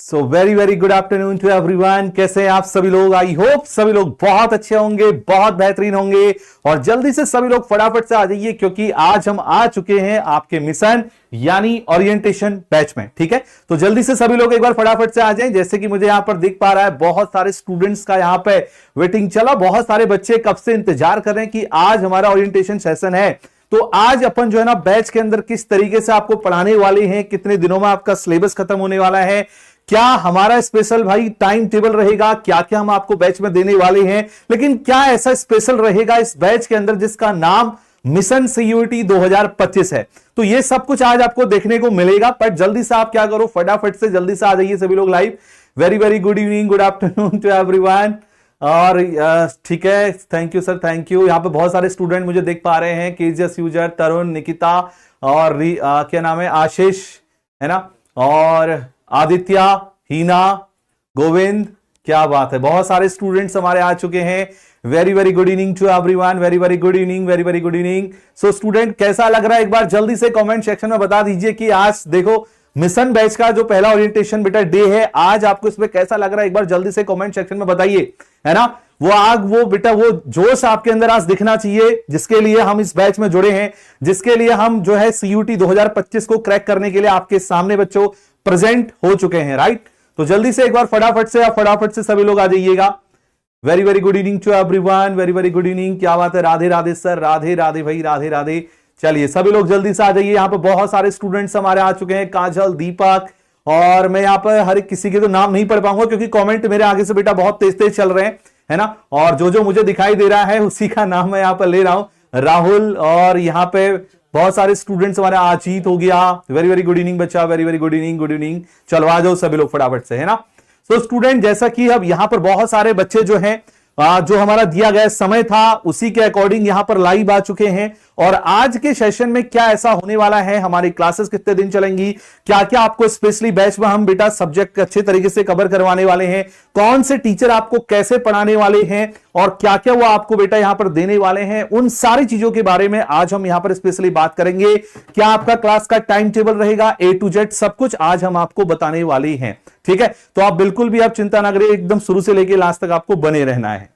So very very good afternoon to everyone. कैसे हैं आप सभी लोग? आई होप सभी लोग बहुत अच्छे होंगे, बहुत बेहतरीन होंगे। और जल्दी से सभी लोग फटाफट से आ जाइए, क्योंकि आज हम आ चुके हैं आपके मिशन यानी ओरिएंटेशन बैच में। ठीक है, तो जल्दी से सभी लोग एक बार फटाफट से आ जाएं। जैसे कि मुझे यहां पर दिख पा रहा है बहुत सारे स्टूडेंट्स का यहां पे वेटिंग चला, बहुत सारे बच्चे कब से इंतजार कर रहे हैं कि आज हमारा ओरिएंटेशन सेशन है। तो आज अपन जो है ना बैच के अंदर किस तरीके से आपको पढ़ाने वाले हैं, कितने दिनों में आपका सिलेबस खत्म होने वाला है, क्या हमारा स्पेशल भाई टाइम टेबल रहेगा, क्या क्या हम आपको बैच में देने वाले हैं, लेकिन क्या ऐसा स्पेशल रहेगा इस बैच के अंदर जिसका नाम मिशन सीयूईटी 2025 है। तो ये सब कुछ आज आपको देखने को मिलेगा। पर जल्दी से आप क्या करो, फटाफट से जल्दी से आ जाइए सभी लोग live. Very very good evening, good afternoon to everyone. और ठीक है, thank you sir, thank you. यहाँ पे बहुत सारे स्टूडेंट मुझे देख पा रहे हैं, केजीएस यूजर, तरुण, निकिता और क्या नाम है, आशीष है ना, और आदित्य, हीना, गोविंद। क्या बात है, बहुत सारे स्टूडेंट्स हमारे आ चुके हैं। Very very good evening to everyone, very very good evening, very very good evening. So student कैसा लग रहा है, एक बार जल्दी से कमेंट सेक्शन में बता दीजिए कि आज देखो मिशन बैच का जो पहला ओरिएंटेशन बेटा डे है, आज आपको इसमें कैसा लग रहा है, एक बार जल्दी से कमेंट सेक्शन में बताइए, है ना। वो आग, वो बेटा, वो जोश आपके अंदर आज दिखना चाहिए, जिसके लिए हम इस बैच में जुड़े हैं, जिसके लिए हम जो है सीयूटी 2025 को क्रैक करने के लिए आपके सामने बच्चों प्रेजेंट हो चुके हैं, राइट। तो जल्दी से एक बार फटाफट से सभी लोग आ जाइएगा। Very very good evening to everyone, very very good evening. क्या बात है, राधे राधे सर, राधे राधे भाई, राधे राधे। चलिए सभी लोग जल्दी से आ जाइए। यहाँ पे बहुत सारे स्टूडेंट्स हमारे आ चुके हैं, काजल, दीपक, और मैं यहाँ पर हर एक किसी के तो नाम नहीं पढ़ पाऊंगा क्योंकि कमेंट मेरे आगे से बेटा बहुत तेज तेज चल रहे हैं, है ना। और जो जो मुझे दिखाई दे रहा है उसी का नाम मैं यहाँ पर ले रहा हूं, राहुल, और यहाँ पे बहुत सारे स्टूडेंट्स हमारे, आजीत हो गया। वेरी वेरी गुड इवनिंग बच्चा, very very good evening, good evening. चलो आ जाओ सभी लोग फटाफट से, है ना। तो स्टूडेंट, जैसा कि अब यहाँ पर बहुत सारे बच्चे जो हैं, जो हमारा दिया गया समय था उसी के अकॉर्डिंग यहां पर लाइव आ चुके हैं। और आज के सेशन में क्या ऐसा होने वाला है, हमारी क्लासेस कितने दिन चलेंगी, क्या क्या आपको स्पेशली बैच में हम बेटा सब्जेक्ट अच्छे तरीके से कवर करवाने वाले हैं, कौन से टीचर आपको कैसे पढ़ाने वाले हैं, और क्या क्या वो आपको बेटा यहां पर देने वाले हैं, उन सारी चीजों के बारे में आज हम यहां पर स्पेशली बात करेंगे। क्या आपका क्लास का टाइम टेबल रहेगा, A to Z सब कुछ आज हम आपको बताने वाले हैं। ठीक है, तो आप बिल्कुल भी आप चिंता ना करिए, एकदम शुरू से लेकर लास्ट तक आपको बने रहना है।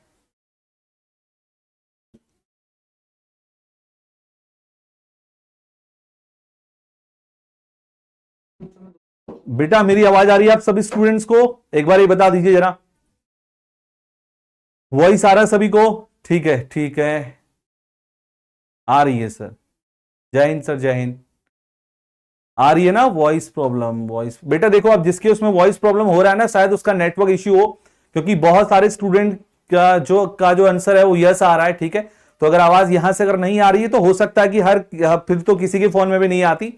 बेटा मेरी आवाज आ रही है आप सभी स्टूडेंट्स को? एक बार ये बता दीजिए जरा, वॉइस आ रहा है सभी को? ठीक है, ठीक है, आ रही है सर। जय हिंद सर, जय हिंद। आ रही है ना वॉइस प्रॉब्लम? वॉइस बेटा देखो, अब जिसके उसमें वॉइस प्रॉब्लम हो रहा है ना, शायद उसका नेटवर्क इश्यू हो, क्योंकि बहुत सारे स्टूडेंट का जो आंसर है वो यस आ रहा है। ठीक है, तो अगर आवाज यहां से अगर नहीं आ रही है तो हो सकता है कि फिर तो किसी के फोन में भी नहीं आती,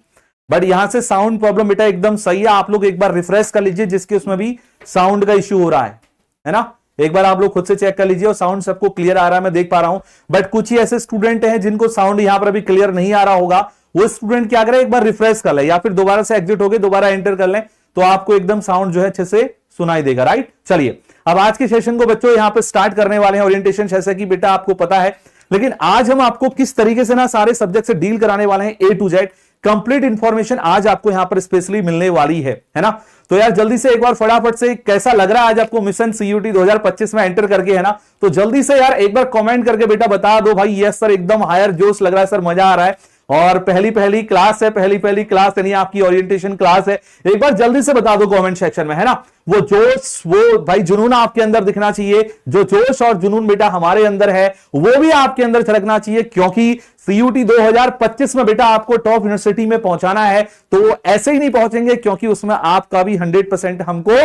बट यहां से साउंड प्रॉब्लम बेटा एकदम सही है। आप लोग एक बार रिफ्रेश कर लीजिए जिसके उसमें भी साउंड का इश्यू हो रहा है ना। एक बार आप लोग खुद से चेक कर लीजिए, और साउंड सबको क्लियर आ रहा है, मैं देख पा रहा हूं। बट कुछ ही ऐसे स्टूडेंट हैं जिनको साउंड यहां पर अभी क्लियर नहीं आ रहा होगा, वो स्टूडेंट क्या करें, एक बार रिफ्रेश कर ले या फिर दोबारा से एग्जिट होकर दोबारा एंटर कर लें, तो आपको एकदम साउंड जो है अच्छे से सुनाई देगा, राइट। चलिए अब आज के सेशन को बच्चों यहां पर स्टार्ट करने वाले हैं। ओरिएंटेशन जैसे कि बेटा आपको पता है, लेकिन आज हम आपको किस तरीके से ना सारे सब्जेक्ट से डील कराने वाले हैं, A to Z complete information आज आपको यहां पर स्पेशली मिलने वाली है ना। तो यार जल्दी से एक बार फटाफट से, कैसा लग रहा है आज आपको मिशन सीयूटी 2025 में एंटर करके, है ना। तो जल्दी से यार एक बार कमेंट करके बेटा बता दो भाई, यस सर, एकदम हायर जोश लग रहा है सर, मजा आ रहा है, और पहली क्लास है, पहली क्लास यानी आपकी ओरिएंटेशन क्लास है। एक बार जल्दी से बता दो कमेंट सेक्शन में, है ना। वो जोश, वो भाई जुनून आपके अंदर दिखना चाहिए। जो जोश और जुनून बेटा हमारे अंदर है वो भी आपके अंदर छलकना चाहिए, क्योंकि सीयूटी 2025 में बेटा आपको टॉप यूनिवर्सिटी में पहुंचाना है। तो ऐसे ही नहीं पहुंचेंगे, क्योंकि उसमें आपका भी 100% हमको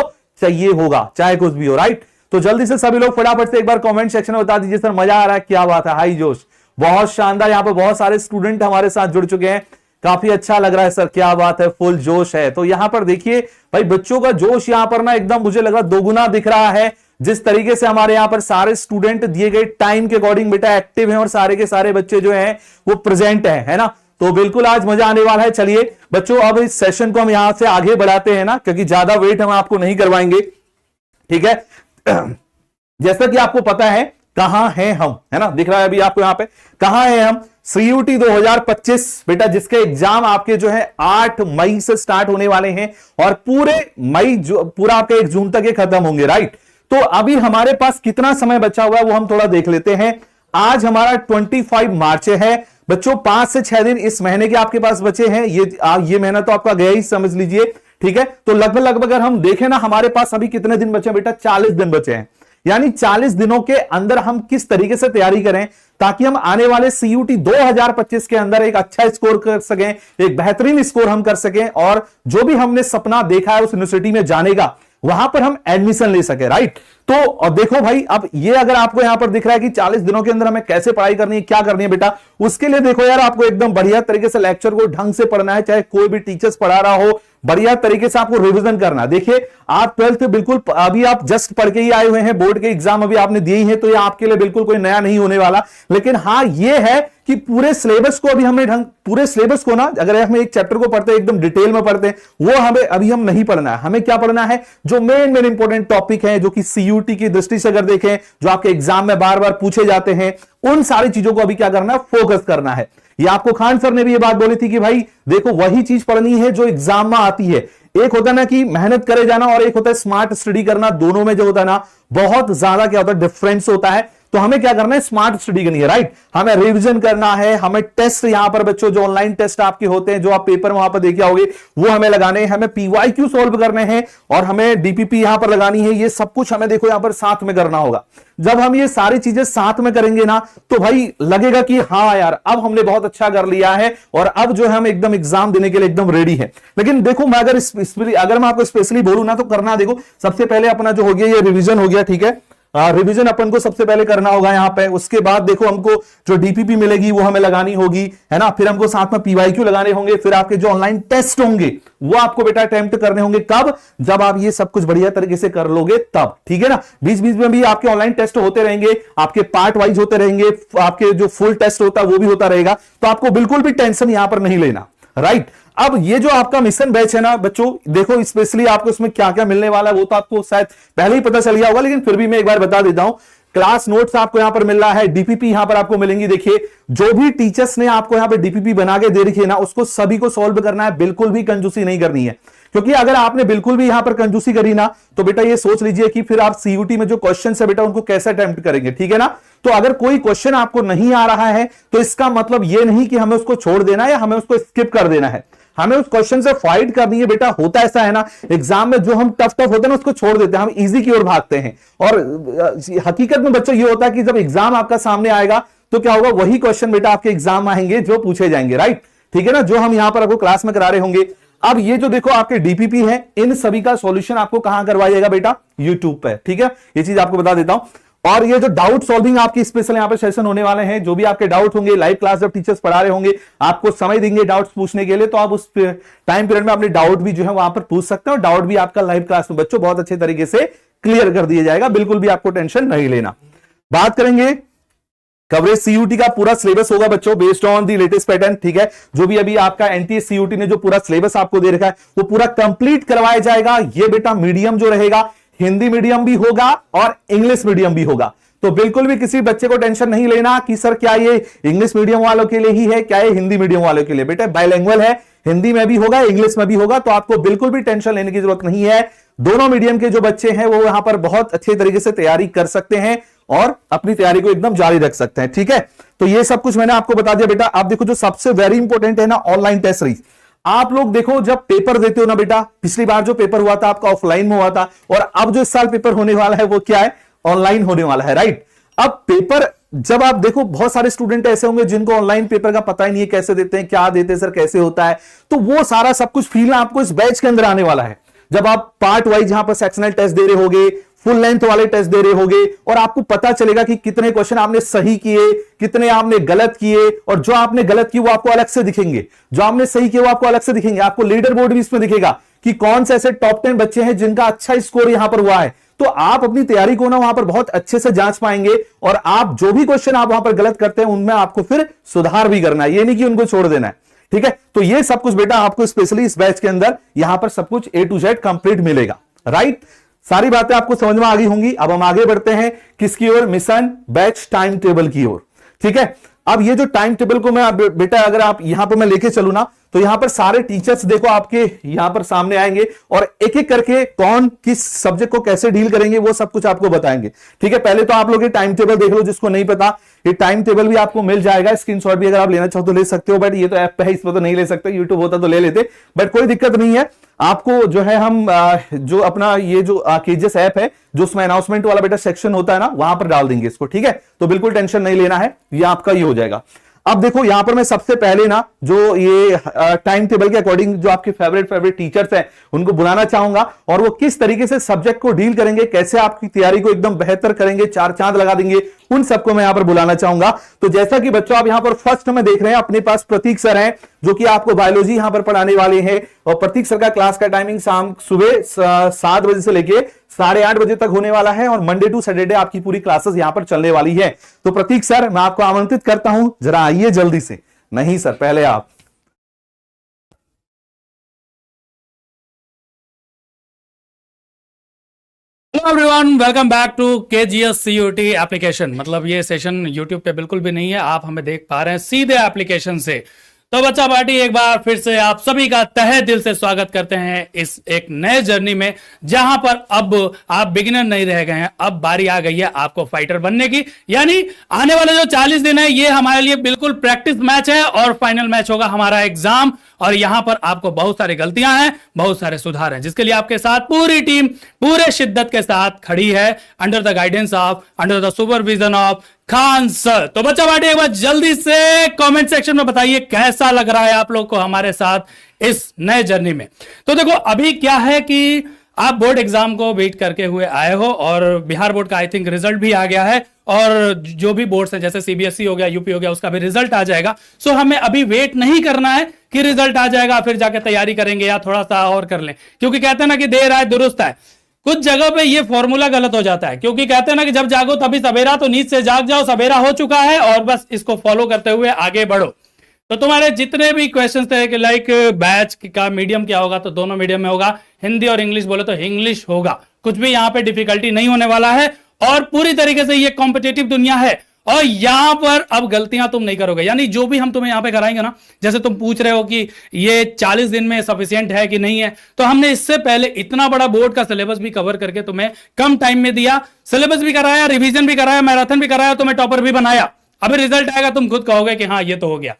चाहिए होगा, चाहे कुछ भी हो, राइट। तो जल्दी से सभी लोग फटाफट से एक बार कमेंट सेक्शन में बता दीजिए सर, मजा आ रहा है, क्या बात है, हाई जोश, बहुत शानदार। यहाँ पे बहुत सारे स्टूडेंट हमारे साथ जुड़ चुके हैं, काफी अच्छा लग रहा है सर, क्या बात है, फुल जोश है। तो यहाँ पर देखिए भाई, बच्चों का जोश यहाँ पर ना एकदम मुझे लग रहा दोगुना दिख रहा है, जिस तरीके से हमारे यहाँ पर सारे स्टूडेंट दिए गए टाइम के अकॉर्डिंग बेटा एक्टिव हैं, और सारे के सारे बच्चे जो हैं वो प्रेजेंट है ना। तो बिल्कुल आज मजा आने वाला है। चलिए बच्चों, अब इस सेशन को हम यहां से आगे बढ़ाते हैं ना, क्योंकि ज्यादा वेट हम आपको नहीं करवाएंगे, ठीक है। जैसा कि आपको पता है कहां हैं हम, है ना, दिख रहा है अभी आपको यहाँ पे, कहां हैं हम, CUT 2025 बेटा, जिसके एग्जाम आपके जो है 8 मई से स्टार्ट होने वाले हैं और पूरे मई पूरा आपके 1 जून तक ये खत्म होंगे, राइट। तो अभी हमारे पास कितना समय बचा हुआ है वो हम थोड़ा देख लेते हैं। आज हमारा 25 मार्च है बच्चों, 5 से 6 दिन इस महीने के आपके पास बचे हैं। ये महीना तो आपका गया ही, समझ लीजिए, ठीक है। तो लगभग अगर हम देखें ना, हमारे पास अभी कितने दिन बचे बेटा, 40 दिन बचे हैं। यानी 40 दिनों के अंदर हम किस तरीके से तैयारी करें ताकि हम आने वाले CUT 2025 के अंदर एक अच्छा स्कोर कर सकें, एक बेहतरीन स्कोर हम कर सकें और जो भी हमने सपना देखा है उस यूनिवर्सिटी में जाने का, वहां पर हम एडमिशन ले सके, राइट। तो और देखो भाई, अब ये अगर आपको यहां पर दिख रहा है कि 40 दिनों के अंदर हमें कैसे पढ़ाई करनी है, क्या करनी है बेटा, उसके लिए देखो यार, आपको एकदम बढ़िया तरीके से लेक्चर को ढंग से पढ़ना है, चाहे कोई भी टीचर्स पढ़ा रहा हो, बढ़िया तरीके से आपको रिवीजन करना। देखिए, आप 12th बिल्कुल अभी आप जस्ट पढ़ के ही आए हुए हैं, बोर्ड के एग्जाम अभी आपने दिए ही है, तो ये आपके लिए बिल्कुल कोई नया नहीं होने वाला। लेकिन हाँ, ये है कि पूरे सिलेबस को अभी हमने पूरे सिलेबस को ना, अगर हम एक चैप्टर को पढ़ते हैं, एकदम डिटेल में पढ़ते हैं, वो हमें अभी हम नहीं पढ़ना है। हमें क्या पढ़ना है, जो मेन इंपॉर्टेंट टॉपिक है, जो कि CUT की दृष्टि से अगर देखें, जो आपके एग्जाम में बार बार पूछे जाते हैं, उन सारी चीजों को अभी क्या करना है, फोकस करना है। ये आपको खान सर ने भी ये बात बोली थी कि भाई देखो, वही चीज पढ़नी है जो एग्जाम में आती है। एक होता है ना कि मेहनत करे जाना और एक होता है स्मार्ट स्टडी करना। दोनों में जो होता है ना, बहुत ज्यादा क्या होता है, डिफरेंस होता है। तो हमें क्या करना है, स्मार्ट स्टडी करनी है, राइट। हमें रिवीजन करना है, हमें टेस्ट यहां पर बच्चों, जो ऑनलाइन टेस्ट आपके होते हैं, जो आप पेपर वहां पर देखे होंगे, वो हमें लगाने हैं। हमें PYQ सॉल्व करने हैं और हमें DPP यहां पर लगानी है। ये सब कुछ हमें देखो यहां पर साथ में करना होगा। जब हम ये सारी चीजें साथ में करेंगे ना, तो भाई लगेगा कि हाँ यार, अब हमने बहुत अच्छा कर लिया है और अब जो है हम एकदम एग्जाम देने के लिए एकदम रेडी है। लेकिन देखो, मैं अगर मैं आपको स्पेशली बोलूं ना, तो करना देखो, सबसे पहले अपना जो हो गया ये रिवीजन हो गया, ठीक है। रिवीजन अपन को सबसे पहले करना होगा यहां पे। उसके बाद देखो, हमको जो DPP मिलेगी वो हमें लगानी होगी, है ना। फिर हमको साथ में PYQ लगाने होंगे। फिर आपके जो ऑनलाइन टेस्ट होंगे वो आपको बेटा अटेम्प्ट करने होंगे। कब? जब आप ये सब कुछ बढ़िया तरीके से कर लोगे तब, ठीक है ना। बीच बीच में भी आपके ऑनलाइन टेस्ट होते रहेंगे, आपके पार्ट वाइज होते रहेंगे, आपके जो फुल टेस्ट होता है वो भी होता रहेगा। तो आपको बिल्कुल भी टेंशन यहां पर नहीं लेना, राइट। अब ये जो आपका मिशन बैच है ना बच्चों, देखो स्पेशली आपको इसमें क्या क्या मिलने वाला है वो तो आपको शायद पहले ही पता चल गया होगा, लेकिन फिर भी मैं एक बार बता देता हूं। क्लास नोट्स आपको यहां पर मिल रहा है, DPP यहां पर आपको मिलेंगी। देखिए, जो भी टीचर्स ने आपको यहां पर DPP बना के दे रखी है ना, उसको सभी को सॉल्व करना है, बिल्कुल भी कंजूसी नहीं करनी है। क्योंकि अगर आपने बिल्कुल भी यहां पर कंजूसी करी ना, तो बेटा ये सोच लीजिए कि फिर आप CUT में जो क्वेश्चन है बेटा, उनको कैसे अटेम्प्ट करेंगे, ठीक है ना। तो अगर कोई क्वेश्चन आपको नहीं आ रहा है, तो इसका मतलब ये नहीं कि हमें उसको छोड़ देना है या हमें उसको स्किप कर देना है। हमें उस क्वेश्चन से फाइट करनी है बेटा। होता ऐसा है ना, एग्जाम में जो हम टफ होते हैं ना, उसको छोड़ देते हैं, हम इजी की ओर भागते हैं। और हकीकत में बच्चों ये होता है कि जब एग्जाम आपका सामने आएगा, तो क्या होगा, वही क्वेश्चन बेटा आपके एग्जाम में आएंगे जो पूछे जाएंगे, राइट, ठीक है ना, जो हम यहां पर आपको क्लास में करा रहे होंगे। अब ये जो देखो आपके DPP है, इन सभी का सॉल्यूशन आपको कहां करवाइएगा बेटा, यूट्यूब पे, ठीक है। ये चीज आपको बता देता हूं। और ये जो डाउट सॉल्विंग आपकी स्पेशल यहां पर सेशन होने वाले हैं, जो भी आपके डाउट होंगे, लाइव क्लास जब टीचर्स पढ़ा रहे होंगे, आपको समय देंगे डाउट्स पूछने के लिए, तो आप उस टाइम पीरियड में अपने डाउट भी जो है वहां पर पूछ सकते हो। डाउट भी आपका लाइव क्लास में बच्चों बहुत अच्छे तरीके से क्लियर कर दिया जाएगा, बिल्कुल भी आपको टेंशन नहीं लेना। बात करेंगे कवरेज CUT का पूरा सिलेबस होगा बच्चों, based on the latest pattern, ठीक है। जो भी अभी आपका NTA CUT ने जो पूरा सिलेबस आपको दे रखा है, वो पूरा कंप्लीट करवाया जाएगा। ये बेटा मीडियम जो रहेगा, हिंदी मीडियम भी होगा और इंग्लिश मीडियम भी होगा। तो बिल्कुल भी किसी बच्चे को टेंशन नहीं लेना कि सर क्या ये इंग्लिश मीडियम वालों के लिए ही है, क्या ये हिंदी मीडियम वालों के लिए। बेटा बाइलिंगुअल है, हिंदी में भी होगा, इंग्लिश में भी होगा, तो आपको बिल्कुल भी टेंशन लेने की जरूरत नहीं है। दोनों मीडियम के जो बच्चे हैं वो यहां पर बहुत अच्छे तरीके से तैयारी कर सकते हैं और अपनी तैयारी को एकदम जारी रख सकते हैं, ठीक है। तो ये सब कुछ मैंने आपको बता दिया बेटा। आप देखो, जो सबसे वेरी इंपॉर्टेंट है ना, ऑनलाइन टेस्ट सीरीज। आप लोग देखो, जब पेपर देते हो ना बेटा, पिछली बार जो पेपर हुआ था आपका ऑफलाइन में हुआ था, और अब जो इस साल पेपर होने वाला है वो क्या है, ऑनलाइन होने वाला है, राइट। अब पेपर जब आप देखो, बहुत सारे स्टूडेंट ऐसे होंगे जिनको ऑनलाइन पेपर का पता ही नहीं है, कैसे देते हैं, क्या देते हैं सर, कैसे होता है। तो वो सारा सब कुछ फील आपको इस बैच के अंदर आने वाला है। जब आप पार्ट वाइज यहां पर सेक्शनल टेस्ट दे रहे होगे, फुल लेंथ वाले टेस्ट दे रहे होगे, और आपको पता चलेगा कि कितने क्वेश्चन आपने सही किए, कितने आपने गलत किए, और जो आपने गलत किए वो आपको अलग से दिखेंगे, जो आपने सही किए वो आपको अलग से दिखेंगे। आपको लीडर बोर्ड भी इसमें दिखेगा कि कौन से ऐसे टॉप 10 बच्चे हैं जिनका अच्छा स्कोर यहां पर हुआ है। तो आप अपनी तैयारी को ना वहां पर बहुत अच्छे से जांच पाएंगे, और आप जो भी क्वेश्चन आप वहां पर गलत करते हैं उनमें आपको फिर सुधार भी करना है, ये नहीं कि उनको छोड़ देना है, ठीक है। तो ये सब कुछ बेटा आपको स्पेशली इस बैच के अंदर यहां पर सब कुछ A to Z कंप्लीट मिलेगा, राइट। सारी बातें आपको समझ में आ गई होंगी। अब हम आगे बढ़ते हैं किसकी ओर, मिशन बैच टाइम टेबल की ओर, ठीक है। अब ये जो टाइम टेबल को मैं बेटा अगर आप यहां पर मैं लेके चलू ना, तो यहां पर सारे टीचर्स देखो आपके यहां पर सामने आएंगे और एक एक करके कौन किस सब्जेक्ट को कैसे डील करेंगे वो सब कुछ आपको बताएंगे। ठीक है, पहले तो आप लोग ये टाइम टेबल देख लो, जिसको नहीं पता ये टाइम टेबल भी आपको मिल जाएगा, स्क्रीनशॉट भी अगर आप लेना चाहो तो ले सकते हो, बट ये तो ऐप पे है, इस पर तो नहीं ले सकते, यूट्यूब होता तो ले लेते, बट कोई दिक्कत नहीं है। आपको जो है हम जो अपना ये जो केजेस ऐप है, जो उसमें अनाउंसमेंट वाला बेटा सेक्शन होता है ना, वहां पर डाल देंगे इसको। ठीक है, तो बिल्कुल टेंशन नहीं लेना है, ये आपका ये हो जाएगा। अब देखो यहां पर मैं सबसे पहले ना जो ये टाइम टेबल के अकॉर्डिंग जो आपके फेवरेट टीचर्स हैं उनको बुलाना चाहूंगा, और वो किस तरीके से सब्जेक्ट को डील करेंगे, कैसे आपकी तैयारी को एकदम बेहतर करेंगे, चार चांद लगा देंगे, उन सबको मैं यहां पर बुलाना चाहूंगा। तो जैसा कि बच्चों आप यहां पर फर्स्ट में देख रहे हैं, अपने पास प्रतीक सर हैं जो कि आपको बायोलॉजी यहां पर पढ़ाने वाले हैं, और प्रतीक सर का क्लास का टाइमिंग सुबह 7 बजे से लेके 8:30 बजे तक होने वाला है, और मंडे टू सैटरडे आपकी पूरी क्लासेस यहां पर चलने वाली है। तो प्रतीक सर मैं आपको आमंत्रित करता हूं, जरा आइए जल्दी से। नहीं सर, पहले आप। Hello everyone, welcome back to KGS CUT application. मतलब ये सेशन यूट्यूब पे बिल्कुल भी नहीं है, आप हमें देख पा रहे हैं सीधे एप्लीकेशन से। तो बच्चा पार्टी एक बार फिर से आप सभी का तहे दिल से स्वागत करते हैं इस एक नए जर्नी में, जहां पर अब आप बिगिनर नहीं रह गए हैं, अब बारी आ गई है आपको फाइटर बनने की। यानी आने वाले जो 40 दिन है ये हमारे लिए बिल्कुल प्रैक्टिस मैच है, और फाइनल मैच होगा हमारा एग्जाम। और यहां पर आपको बहुत सारी गलतियां हैं, बहुत सारे सुधार हैं, जिसके लिए आपके साथ पूरी टीम पूरे शिद्दत के साथ खड़ी है, under the guidance of, under the supervision of Khan sir. तो बच्चा बाटी एक बार जल्दी से कमेंट सेक्शन में बताइए कैसा लग रहा है आप लोग को हमारे साथ इस नए जर्नी में। तो देखो अभी क्या है कि आप बोर्ड एग्जाम को वेट करके हुए आए हो, और बिहार बोर्ड का आई थिंक रिजल्ट भी आ गया है, और जो भी बोर्ड्स हैं जैसे CBSE हो गया, यूपी हो गया, उसका भी रिजल्ट आ जाएगा। सो हमें अभी वेट नहीं करना है कि रिजल्ट आ जाएगा फिर जाके तैयारी करेंगे या थोड़ा सा और कर लें, क्योंकि कहते हैं ना कि देर आए दुरुस्त है। कुछ जगह पे ये फॉर्मूला गलत हो जाता है, क्योंकि कहते हैं ना कि जब जागो तभी सवेरा, तो नींद से जाग जाओ, सवेरा हो चुका है, और बस इसको फॉलो करते हुए आगे बढ़ो। तो तुम्हारे जितने भी क्वेश्चन थे कि लाइक बैच का मीडियम क्या होगा, तो दोनों मीडियम में होगा, हिंदी और इंग्लिश बोले तो इंग्लिश होगा, कुछ भी यहाँ पे डिफिकल्टी नहीं होने वाला है, और पूरी तरीके से ये कॉम्पिटिटिव दुनिया है, और यहां पर अब गलतियां तुम नहीं करोगे। यानी जो भी हम तुम्हें यहां पे कराएंगे ना, जैसे तुम पूछ रहे हो कि ये 40 दिन में सफिशिएंट है कि नहीं है, तो हमने इससे पहले इतना बड़ा बोर्ड का सिलेबस भी कवर करके तुम्हें कम टाइम में दिया, सिलेबस भी कराया, रिवीजन भी कराया, मैराथन भी कराया, तुम्हें टॉपर भी बनाया। अभी रिजल्ट आएगा तुम खुद कहोगे कि हाँ ये तो हो गया।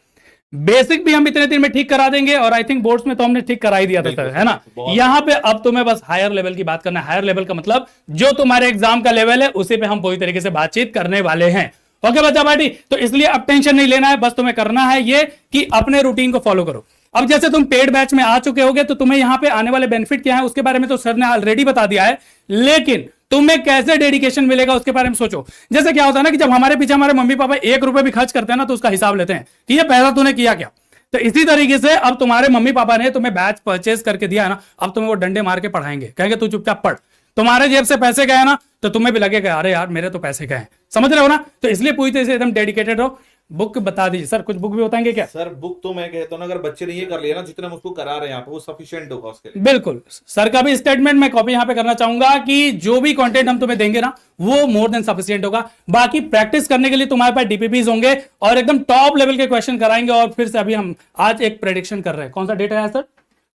बेसिक भी हम इतने दिन में ठीक करा देंगे, और आई थिंक बोर्ड्स में तो हमने ठीक करा ही दिया था सर, है ना। यहां पे अब तुम्हें बस हायर लेवल की बात करना है। हायर लेवल का मतलब जो तुम्हारे एग्जाम का लेवल है उसी पे हम पूरी तरीके से बातचीत करने वाले हैं। ओके बच्चा पार्टी, तो इसलिए अब टेंशन नहीं लेना है, बस तुम्हें करना है ये कि अपने रूटीन को फॉलो करो। अब जैसे तुम पेड बैच में आ चुके होगे, तो तुम्हें यहां पे आने वाले बेनिफिट क्या है उसके बारे में तो सर ने ऑलरेडी बता दिया है, लेकिन तुम्हें कैसे डेडिकेशन मिलेगा उसके बारे में सोचो। जैसे क्या होता है ना कि जब हमारे पीछे हमारे मम्मी पापा 1 रुपए भी खर्च करते हैं ना, तो उसका हिसाब लेते हैं कि ये पैसा तूने किया क्या। तो इसी तरीके से अब तुम्हारे मम्मी पापा ने तुम्हें बैच परचेज करके दिया है ना, अब तुम्हें वो डंडे मार के पढ़ाएंगे, कहेंगे तू चुपचाप पढ़। तुम्हारे जेब से पैसे गए ना, तो तुम्हें भी लगेगा अरे यार मेरे तो पैसे गए, समझ रहे हो ना। तो इसलिए पूरी तरह से एकदम डेडिकेटेड हो। बुक बता दीजिए सर, कुछ बुक भी बताएंगे क्या सर? बुक तो मैं कहता हूँ अगर बच्चे ने ये कर लिया ना, जितना हम उसको करा रहे हैं यहाँ पे, वो सफिशिएंट होगा उसके लिए। बिल्कुल सर का भी स्टेटमेंट मैं कॉपी यहाँ पे करना चाहूंगा कि जो भी कंटेंट हम तुम्हें देंगे ना, वो मोर देन सफिशिएंट होगा। बाकी प्रैक्टिस करने के लिए तुम्हारे पास DPPs होंगे, और एकदम टॉप लेवल के क्वेश्चन कराएंगे। और फिर से अभी हम आज एक प्रेडिक्शन कर रहे हैं, कौन सा डेट है सर?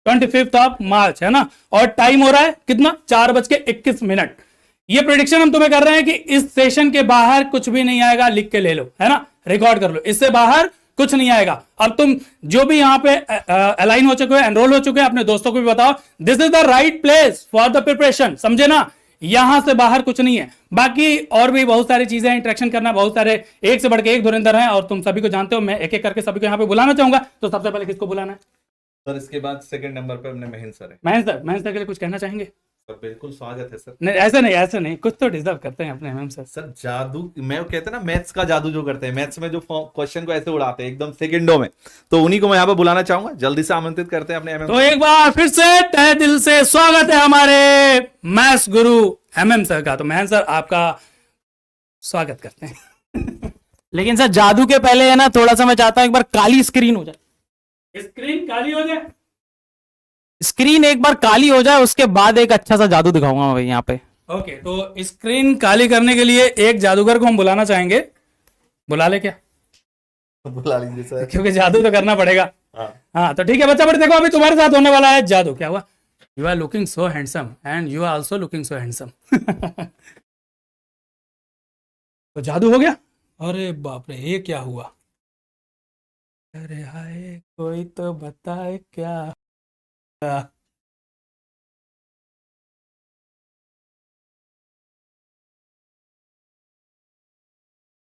25 मार्च, है ना। और टाइम हो रहा है कितना? 4:21। ये प्रेडिक्शन हम तुम्हें कर रहे हैं कि इस सेशन के बाहर कुछ भी नहीं आएगा, लिख के ले लो, है ना, रिकॉर्ड कर लो, इससे बाहर कुछ नहीं आएगा। अब तुम जो भी यहाँ पे अलाइन हो चुके हो, एनरोल हो चुके हैं, अपने दोस्तों को भी बताओ this is the right place for the preparation, समझे ना। यहां से बाहर कुछ नहीं है। बाकी और भी बहुत सारी चीजें, इंटरेक्शन करना, बहुत सारे एक से बढ़ के एक धुरंधर हैं, और तुम सभी को जानते हो। मैं एक एक करके सभी को यहाँ पे बुलाना चाहूंगा। तो सबसे पहले किसको बुलाना है सर? इसके बाद सेकंड नंबर पे अपने महेंद्र सर है। महेंद्र सर के लिए कुछ कहना चाहेंगे? सर बिल्कुल स्वागत है सर। नहीं ऐसे नहीं, कुछ तो डिजर्व करते हैं अपने सर। सर जादू, मैं कहते हैं ना मैथ्स का जादू जो करते हैं, मैथ्स में जो क्वेश्चन को ऐसे उड़ाते हैं एकदम सेकंडों में, तो उन्हीं को मैं यहाँ पे बुलाना चाहूंगा। जल्दी से आमंत्रित करते हैं अपने तो एक बार फिर से तहे दिल से स्वागत है हमारे मैथ्स गुरु MM सर का। तो महेंद्र सर आपका स्वागत करते हैं। लेकिन सर जादू के पहले है ना, थोड़ा सा मैं चाहता हूं एक बार काली स्क्रीन हो जाए। स्क्रीन काली हो जाए? स्क्रीन एक बार काली हो जाए, उसके बाद एक अच्छा सा जादू दिखाऊंगा मैं भाई यहाँ पे। ओके, तो स्क्रीन काली करने के लिए एक जादूगर को हम बुलाना चाहेंगे। बुला ले क्या? बुला लीजिए सर। क्योंकि जादू तो करना पड़ेगा। हाँ। हाँ तो ठीक है बच्चा, बट देखो अभी तुम्हारे साथ होने वाला है जादू। क्या हुआ? You are looking so handsome and you are also looking so handsome. तो जादू हो गया। अरे बाप रे, ये क्या हुआ? अरे हाय, कोई तो बताए क्या?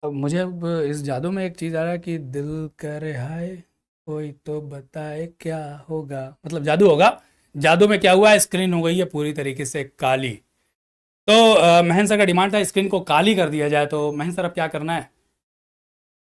अब मुझे अब इस जादू में एक चीज आ रहा है कि दिल करे हाय, कोई तो बताए क्या होगा। मतलब जादू होगा। जादू में क्या हुआ है, स्क्रीन हो गई है पूरी तरीके से काली। तो महेंद्र सर का डिमांड था स्क्रीन को काली कर दिया जाए। तो महेंद्र सर अब क्या करना है?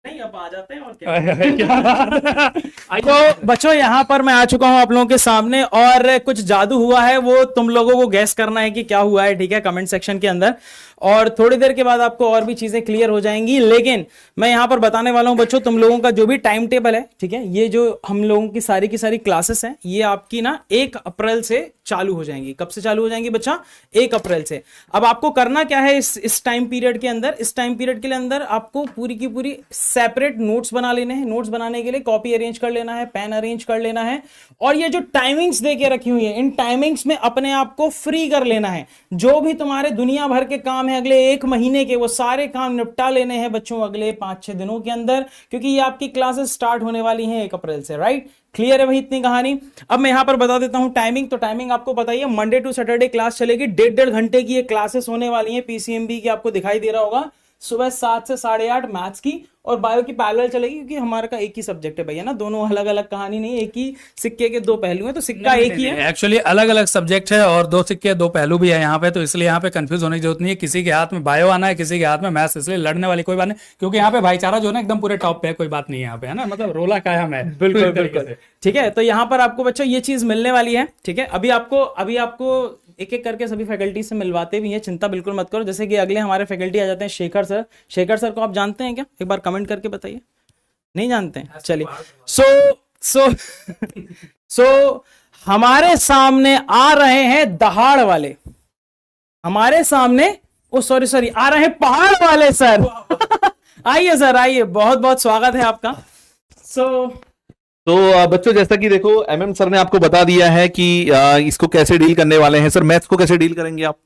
नहीं, अब आ जाते हैं और क्या बात है? तो बच्चों, यहाँ पर मैं आ चुका हूँ आप लोगों के सामने, और कुछ जादू हुआ है वो तुम लोगों को गैस करना है कि क्या हुआ है, ठीक है, कमेंट सेक्शन के अंदर। और थोड़ी देर के बाद आपको और भी चीजें क्लियर हो जाएंगी, लेकिन मैं यहाँ पर बताने वाला हूँ बच्चों, तुम लोगों का जो भी टाइम टेबल है, ठीक है, ये जो हम लोगों की सारी क्लासेस हैं, ये आपकी ना 1 अप्रैल से चालू हो जाएंगी। कब से चालू हो जाएंगी बच्चा? 1 अप्रैल से। अब आपको करना क्या है इस टाइम पीरियड के अंदर? इस टाइम पीरियड के अंदर आपको पूरी की पूरी सेपरेट नोट्स बना लेने हैं। नोट्स बनाने के लिए कॉपी अरेंज कर लेना है, पेन अरेंज कर लेना है, और ये जो टाइमिंग्स दे के रखी हुई है, इन टाइमिंग्स में अपने आप को फ्री कर लेना है। जो भी तुम्हारे दुनिया भर के काम है अगले 1 महीने के, वो सारे काम निपटा लेने हैं बच्चों अगले 5-6 दिनों के अंदर, क्योंकि ये आपकी क्लासेस स्टार्ट होने वाली हैं 1 अप्रैल से। राइट? क्लियर है भाई इतनी कहानी? अब मैं यहां पर बता देता हूं टाइमिंग। तो टाइमिंग आपको बताइए, मंडे टू सैटरडे क्लास चलेगी, 1.5 घंटे की ये क्लासेस होने वाली हैं। पीसीएमबी की आपको दिखाई दे रहा होगा, सुबह 7 से 8:30 मैथ्स की, और बायो की पैरेलल चलेगी, क्योंकि हमारा का एक ही सब्जेक्ट है भैया ना, दोनों अलग अलग कहानी नहीं, एक ही सिक्के के 2 पहलू हैं, तो सिक्का एक ही है। एक्चुअली अलग अलग सब्जेक्ट है और 2 सिक्के 2 पहलू भी है यहाँ पे, तो इसलिए यहाँ पे कंफ्यूज होने की जरूरत नहीं है। किसी के हाथ में बायो आना है, किसी के हाथ में मैथ्स, इसलिए लड़ने वाली कोई बात नहीं, क्योंकि यहाँ पे भाईचारा जो है ना एकदम पूरे टॉप पे है। कोई बात नहीं है यहाँ पे, है ना, मतलब रोला कायम है। बिल्कुल बिल्कुल, ठीक है। तो यहाँ पर आपको बच्चों ये चीज मिलने वाली है, ठीक है। अभी आपको एक एक करके सभी फैकल्टी से मिलवाते भी हैं, चिंता बिल्कुल मत करो। जैसे कि अगले हमारे फैकल्टी आ जाते हैं शेखर सर। शेखर सर को आप जानते हैं क्या? एक बार कमेंट करके बताइए। नहीं जानते हैं? चलिए, सो हमारे सामने आ रहे हैं दहाड़ वाले, हमारे सामने सॉरी आ रहे हैं पहाड़ वाले सर। आइए सर, आइए, बहुत बहुत स्वागत है आपका। तो बच्चों, जैसा कि देखो एमएम सर ने आपको बता दिया है कि इसको कैसे डील करने वाले हैं। सर मैथ्स को कैसे डील करेंगे आप?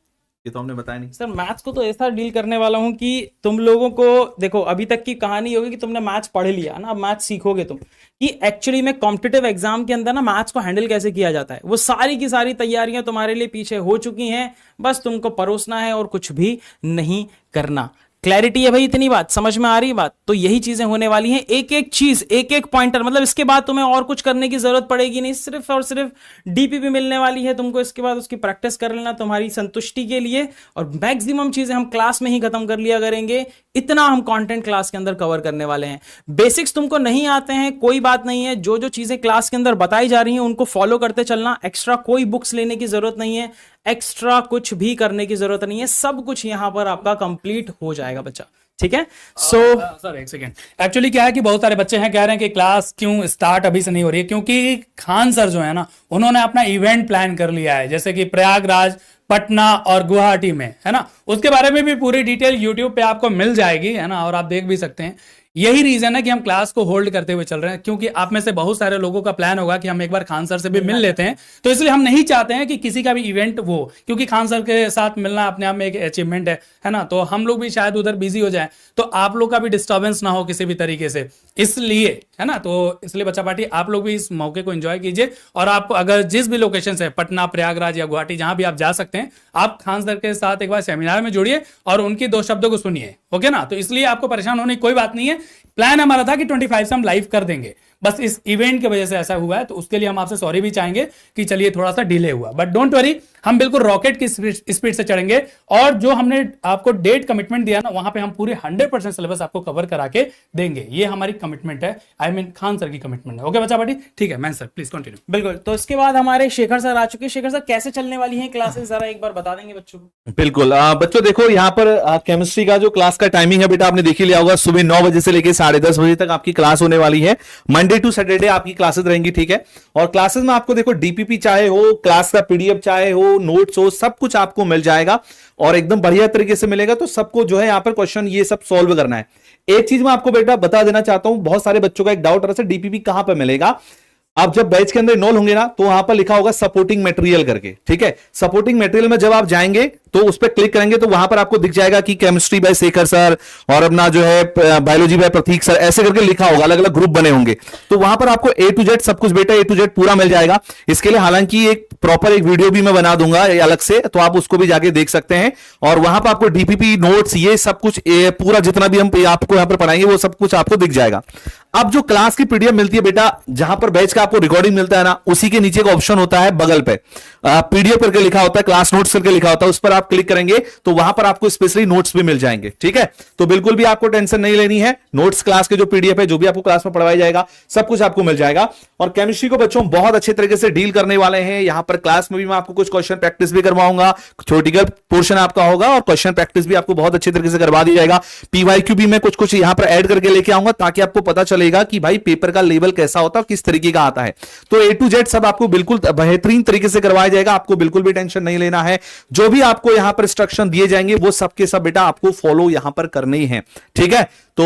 ये तो हमने बताया नहीं। सर मैथ्स को तो ऐसा डील करने वाला हूं कि तुम लोगों को देखो, अभी तक की कहानी होगी कि तुमने मैथ्स पढ़ लिया ना, अब मैथ्स सीखोगे तुम कि एक्चुअली में कॉम्पिटिटिव एग्जाम के अंदर ना मैथ्स को हैंडल कैसे किया जाता है। वो सारी की सारी तैयारियां तुम्हारे लिए पीछे हो चुकी हैं, बस तुमको परोसना है और कुछ भी नहीं करना। क्लैरिटी है भाई? इतनी बात समझ में आ रही बात? तो यही चीजें होने वाली हैं, एक एक चीज, एक एक पॉइंटर। मतलब इसके बाद तुम्हें और कुछ करने की जरूरत पड़ेगी नहीं, सिर्फ और सिर्फ डीपीपी मिलने वाली है तुमको। इसके बाद उसकी प्रैक्टिस कर लेना तुम्हारी संतुष्टि के लिए, और मैक्सिमम चीजें हम क्लास में ही खत्म कर लिया करेंगे। इतना हम कंटेंट क्लास के अंदर कवर करने वाले हैं। बेसिक्स तुमको नहीं आते हैं, कोई बात नहीं है, जो जो चीजें क्लास के अंदर बताई जा रही हैं उनको फॉलो करते चलना। एक्स्ट्रा कोई बुक्स लेने की जरूरत नहीं है, एक्स्ट्रा कुछ भी करने की जरूरत नहीं है, सब कुछ यहां पर आपका कंप्लीट हो जाएगा बच्चा, ठीक है। सर एक सेकेंड, एक्चुअली क्या है कि बहुत सारे बच्चे हैं कह रहे हैं कि क्लास क्यों स्टार्ट अभी से नहीं हो रही है, क्योंकि खान सर जो है ना, उन्होंने अपना इवेंट प्लान कर लिया है, जैसे कि प्रयागराज, पटना और गुवाहाटी में, है ना। उसके बारे में भी पूरी डिटेल यूट्यूब पे आपको मिल जाएगी, है ना, और आप देख भी सकते हैं। यही रीजन है कि हम क्लास को होल्ड करते हुए चल रहे हैं, क्योंकि आप में से बहुत सारे लोगों का प्लान होगा कि हम एक बार खान सर से भी मिल लेते हैं, तो इसलिए हम नहीं चाहते हैं कि किसी का भी इवेंट वो, क्योंकि खान सर के साथ मिलना अपने आप में एक अचीवमेंट है ना, तो हम लोग भी शायद उधर बिजी हो जाए, तो आप लोग का भी डिस्टर्बेंस ना हो किसी भी तरीके से, इसलिए, है ना। तो इसलिए बच्चा पार्टी आप लोग भी इस मौके को एंजॉय कीजिए, और आप अगर जिस भी लोकेशन से, पटना, प्रयागराज या गुवाहाटी, जहां भी आप जा सकते हैं, आप खान सर के साथ एक बार सेमिनार में जुड़िए और उनकी 2 शब्दों को सुनिए, ओके ना। तो इसलिए आपको परेशान होने की कोई बात नहीं है। प्लान हमारा था कि 25 से हम लाइव कर देंगे, बस इस इवेंट की वजह से ऐसा हुआ है, तो उसके लिए हम आपसे सॉरी भी चाहेंगे कि चलिए थोड़ा सा डिले हुआ, बट डोंट वरी, हम बिल्कुल रॉकेट की स्पीड से चढ़ेंगे, और जो हमने आपको डेट कमिटमेंट दिया ना, वहां पे हम पूरे 100% सिलेबस आपको कवर करा के देंगे। ये हमारी कमिटमेंट है, आई मीन खान सर की कमिटमेंट है। ओके बच्चा पार्टी, ठीक है। मैं सर प्लीज कंटिन्यू। बिल्कुल। तो इसके बाद हमारे शेखर सर आ चुके हैं। शेखर सर कैसे चलने वाली हैं क्लासेस, जरा एक बार बता देंगे बच्चों को? बिल्कुल। बच्चों देखो, यहाँ पर केमिस्ट्री का जो क्लास का टाइमिंग है बेटा, आपने देख ही लिया होगा, सुबह 9 बजे से लेकर 10:30 बजे तक आपकी क्लास होने वाली है। मंडे टू सैटरडे आपकी क्लासेस रहेंगी, ठीक है। और क्लासेस में आपको देखो डीपीपी चाहे हो, क्लास का पीडीएफ चाहे हो, नोट्स हो, सब कुछ आपको मिल जाएगा और एकदम बढ़िया तरीके से मिलेगा। तो सबको जो है यहाँ पर क्वेश्चन ये सब सॉल्व करना है। एक चीज मैं आपको बेटा बता देना चाहता हूं, बहुत सारे बच्चों का एक डाउट आ रहा है डीपीपी कहां पर मिलेगा। आप जब बैच के अंदर इनरोल होंगे ना तो वहां पर लिखा होगा सपोर्टिंग मटेरियल करके, ठीक है। सपोर्टिंग मटेरियल में जब आप जाएंगे तो उस पर क्लिक करेंगे तो वहां पर आपको दिख जाएगा कि केमिस्ट्री बाय शेखर सर और अपना जो है बायोलॉजी बाय प्रतीक सर, ऐसे करके लिखा होगा, अलग अलग ग्रुप बने होंगे। तो वहां पर आपको A to Z सब कुछ बेटा A to Z पूरा मिल जाएगा। इसके लिए हालांकि एक प्रॉपर एक वीडियो भी मैं बना दूंगा अलग से, तो आप उसको भी जाके देख सकते हैं। और वहां पर आपको डीपीपी नोट्स ये सब कुछ पूरा जितना भी हम आपको यहां पर पढ़ाएंगे वो सब कुछ आपको दिख जाएगा। अब जो क्लास की पीडीएफ मिलती है बेटा, जहां पर बैच का आपको रिकॉर्डिंग मिलता है ना, उसी के नीचे का ऑप्शन होता है बगल पे पीडीएफ करके लिखा होता है, क्लास नोट्स करके लिखा होता है, उस पर आप क्लिक करेंगे तो वहां पर आपको स्पेशली नोट्स भी मिल जाएंगे, ठीक है। तो बिल्कुल भी आपको टेंशन नहीं लेनी है, नोट्स क्लास के जो पीडीएफ है, जो भी आपको क्लास में पढ़वाया जाएगा, सब कुछ आपको मिल जाएगा। और केमिस्ट्री को बच्चों बहुत अच्छे तरीके से डील करने वाले हैं। यहां पर क्लास में भी मैं आपको कुछ क्वेश्चन प्रैक्टिस भी करवाऊंगा, थ्योरेटिकल पोर्शन आपका होगा और क्वेश्चन प्रैक्टिस भी आपको बहुत अच्छे तरीके से करवा दी जाएगा। पीवाईक्यू भी मैं कुछ कुछ यहां पर ऐड करके लेके आऊंगा ताकि आपको पता चलेगा कि भाई पेपर का लेवल कैसा होता है, किस तरीके का आता है। तो A to Z सब आपको बिल्कुल बेहतरीन तरीके से करवाया जाएगा, आपको बिल्कुल भी टेंशन नहीं लेना है। जो भी आपको यहां पर इंस्ट्रक्शन दिए जाएंगे वो सबके सब बेटा आपको फॉलो यहां पर करने ही है, ठीक है। तो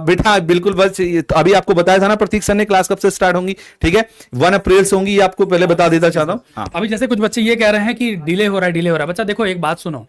बेटा बिल्कुल बस अभी आपको बताया था ना प्रतीक सर ने क्लास कब से स्टार्ट होंगी, ठीक है, 1 अप्रैल से होंगी, ये आपको पहले बता देता चाहता हूं। हाँ। अभी जैसे कुछ बच्चे ये कह रहे हैं कि डिले हो रहा है। बच्चा देखो एक बात सुनो,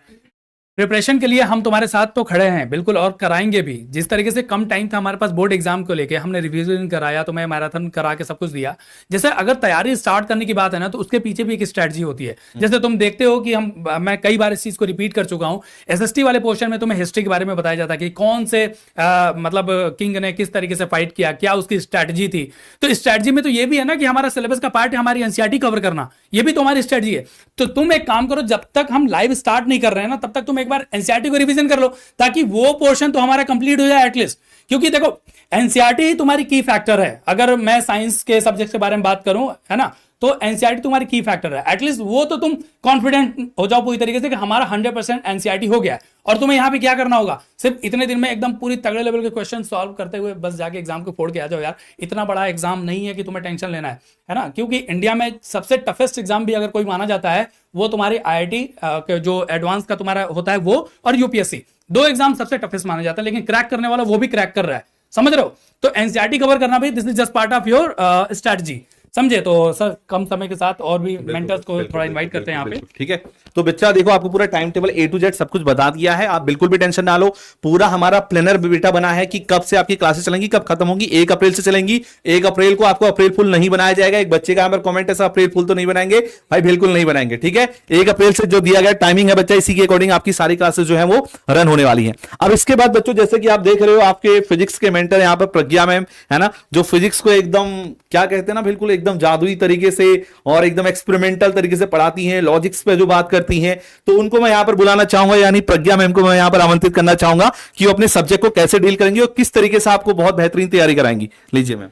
प्रिपरेशन के लिए हम तुम्हारे साथ तो खड़े हैं बिल्कुल, और कराएंगे भी। जिस तरीके से कम टाइम था हमारे पास बोर्ड एग्जाम को लेके, हमने रिवीजन कराया, तो मैं मैराथन करा के सब कुछ दिया। जैसे अगर तैयारी स्टार्ट करने की बात है ना, तो उसके पीछे भी एक स्ट्रेटजी होती है। जैसे तुम देखते हो कि मैं कई बार इस चीज को रिपीट कर चुका हूं, एसएसटी वाले पोर्शन में तुम्हें हिस्ट्री के बारे में बताया जाता है कि कौन से मतलब किंग ने किस तरीके से फाइट किया, क्या उसकी स्ट्रैटेजी थी। तो स्ट्रैटेजी में तो ये भी है ना कि हमारा सिलेबस का पार्ट है हमारी एनसीईआरटी कवर करना, ये भी तो हमारी स्ट्रैटेजी है। तो तुम एक काम करो, जब तक हम लाइव स्टार्ट नहीं कर रहे हैं ना, तब तक तुम एक बार एनसीईआरटी को रिवीजन कर लो, ताकि वो पोर्शन तो हमारा कंप्लीट हो जाए एटलीस्ट। क्योंकि देखो एनसीईआरटी ही तुम्हारी की फैक्टर है। अगर मैं साइंस के सब्जेक्ट के बारे में बात करूं, है ना, तो एनसीईआरटी तुम्हारी की फैक्टर है। एटलीस्ट वो तो तुम कॉन्फिडेंट हो जाओ पूरी तरीके से कि हमारा 100% एनसीईआरटी हो गया। और तुम्हें यहां पे क्या करना होगा, सिर्फ इतने दिन में एकदम पूरी तगड़े लेवल के क्वेश्चन सॉल्व करते हुए बस जाके एग्जाम को फोड़ के आ जाओ यार। इतना बड़ा एग्जाम नहीं है कि तुम्हें टेंशन लेना है ना। क्योंकि इंडिया में सबसे टफेस्ट एग्जाम भी अगर कोई माना जाता है, वो तुम्हारी आईआईटी जो एडवांस का तुम्हारा होता है वो, और यूपीएससी, 2 एग्जाम सबसे टफेस्ट माने जाता है। लेकिन क्रैक करने वाला वो भी क्रैक कर रहा है, समझ रहे हो। तो एनसीईआरटी कवर करना भी this is just part of your strategy, समझे। तो सर कम समय के साथ और भी मेंटर्स को थोड़ा इनवाइट करते हैं यहाँ पे, ठीक है। तो बच्चा देखो आपको पूरा time table A to Z सब कुछ बता दिया है, आप बिल्कुल भी टेंशन ना लो। पूरा हमारा प्लानर बेटा बना है कि कब से आपकी क्लासेस चलेंगी, कब खत्म होंगी। 1 अप्रैल से चलेंगी। 1 अप्रैल को आपको अप्रैल फुल नहीं बनाया जाएगा। एक बच्चे का यहाँ पर कमेंट है, अप्रैल फुल तो नहीं बनाएंगे भाई, बिल्कुल नहीं बनाएंगे, ठीक है। 1 अप्रैल से जो दिया गया टाइमिंग है बच्चा, इसी के अकॉर्डिंग आपकी सारी क्लासेस जो है वो रन होने वाली है। अब इसके बाद बच्चों जैसे कि आप देख रहे हो, आपके फिजिक्स के मेंटर यहाँ पर प्रज्ञा मैम है ना, जो फिजिक्स को एकदम क्या कहते हैं ना, बिल्कुल एकदम जादुई तरीके से और एकदम एक्सपेरिमेंटल तरीके से पढ़ाती हैं, लॉजिक्स पे जो बात करती हैं, तो उनको मैं यहां पर बुलाना चाहूंगा, यानी प्रज्ञा मैम को मैं यहां पर आमंत्रित करना चाहूंगा कि वो अपने सब्जेक्ट को कैसे डील करेंगी और किस तरीके से आपको बहुत बेहतरीन तैयारी कराएंगी। लीजिए ma'am.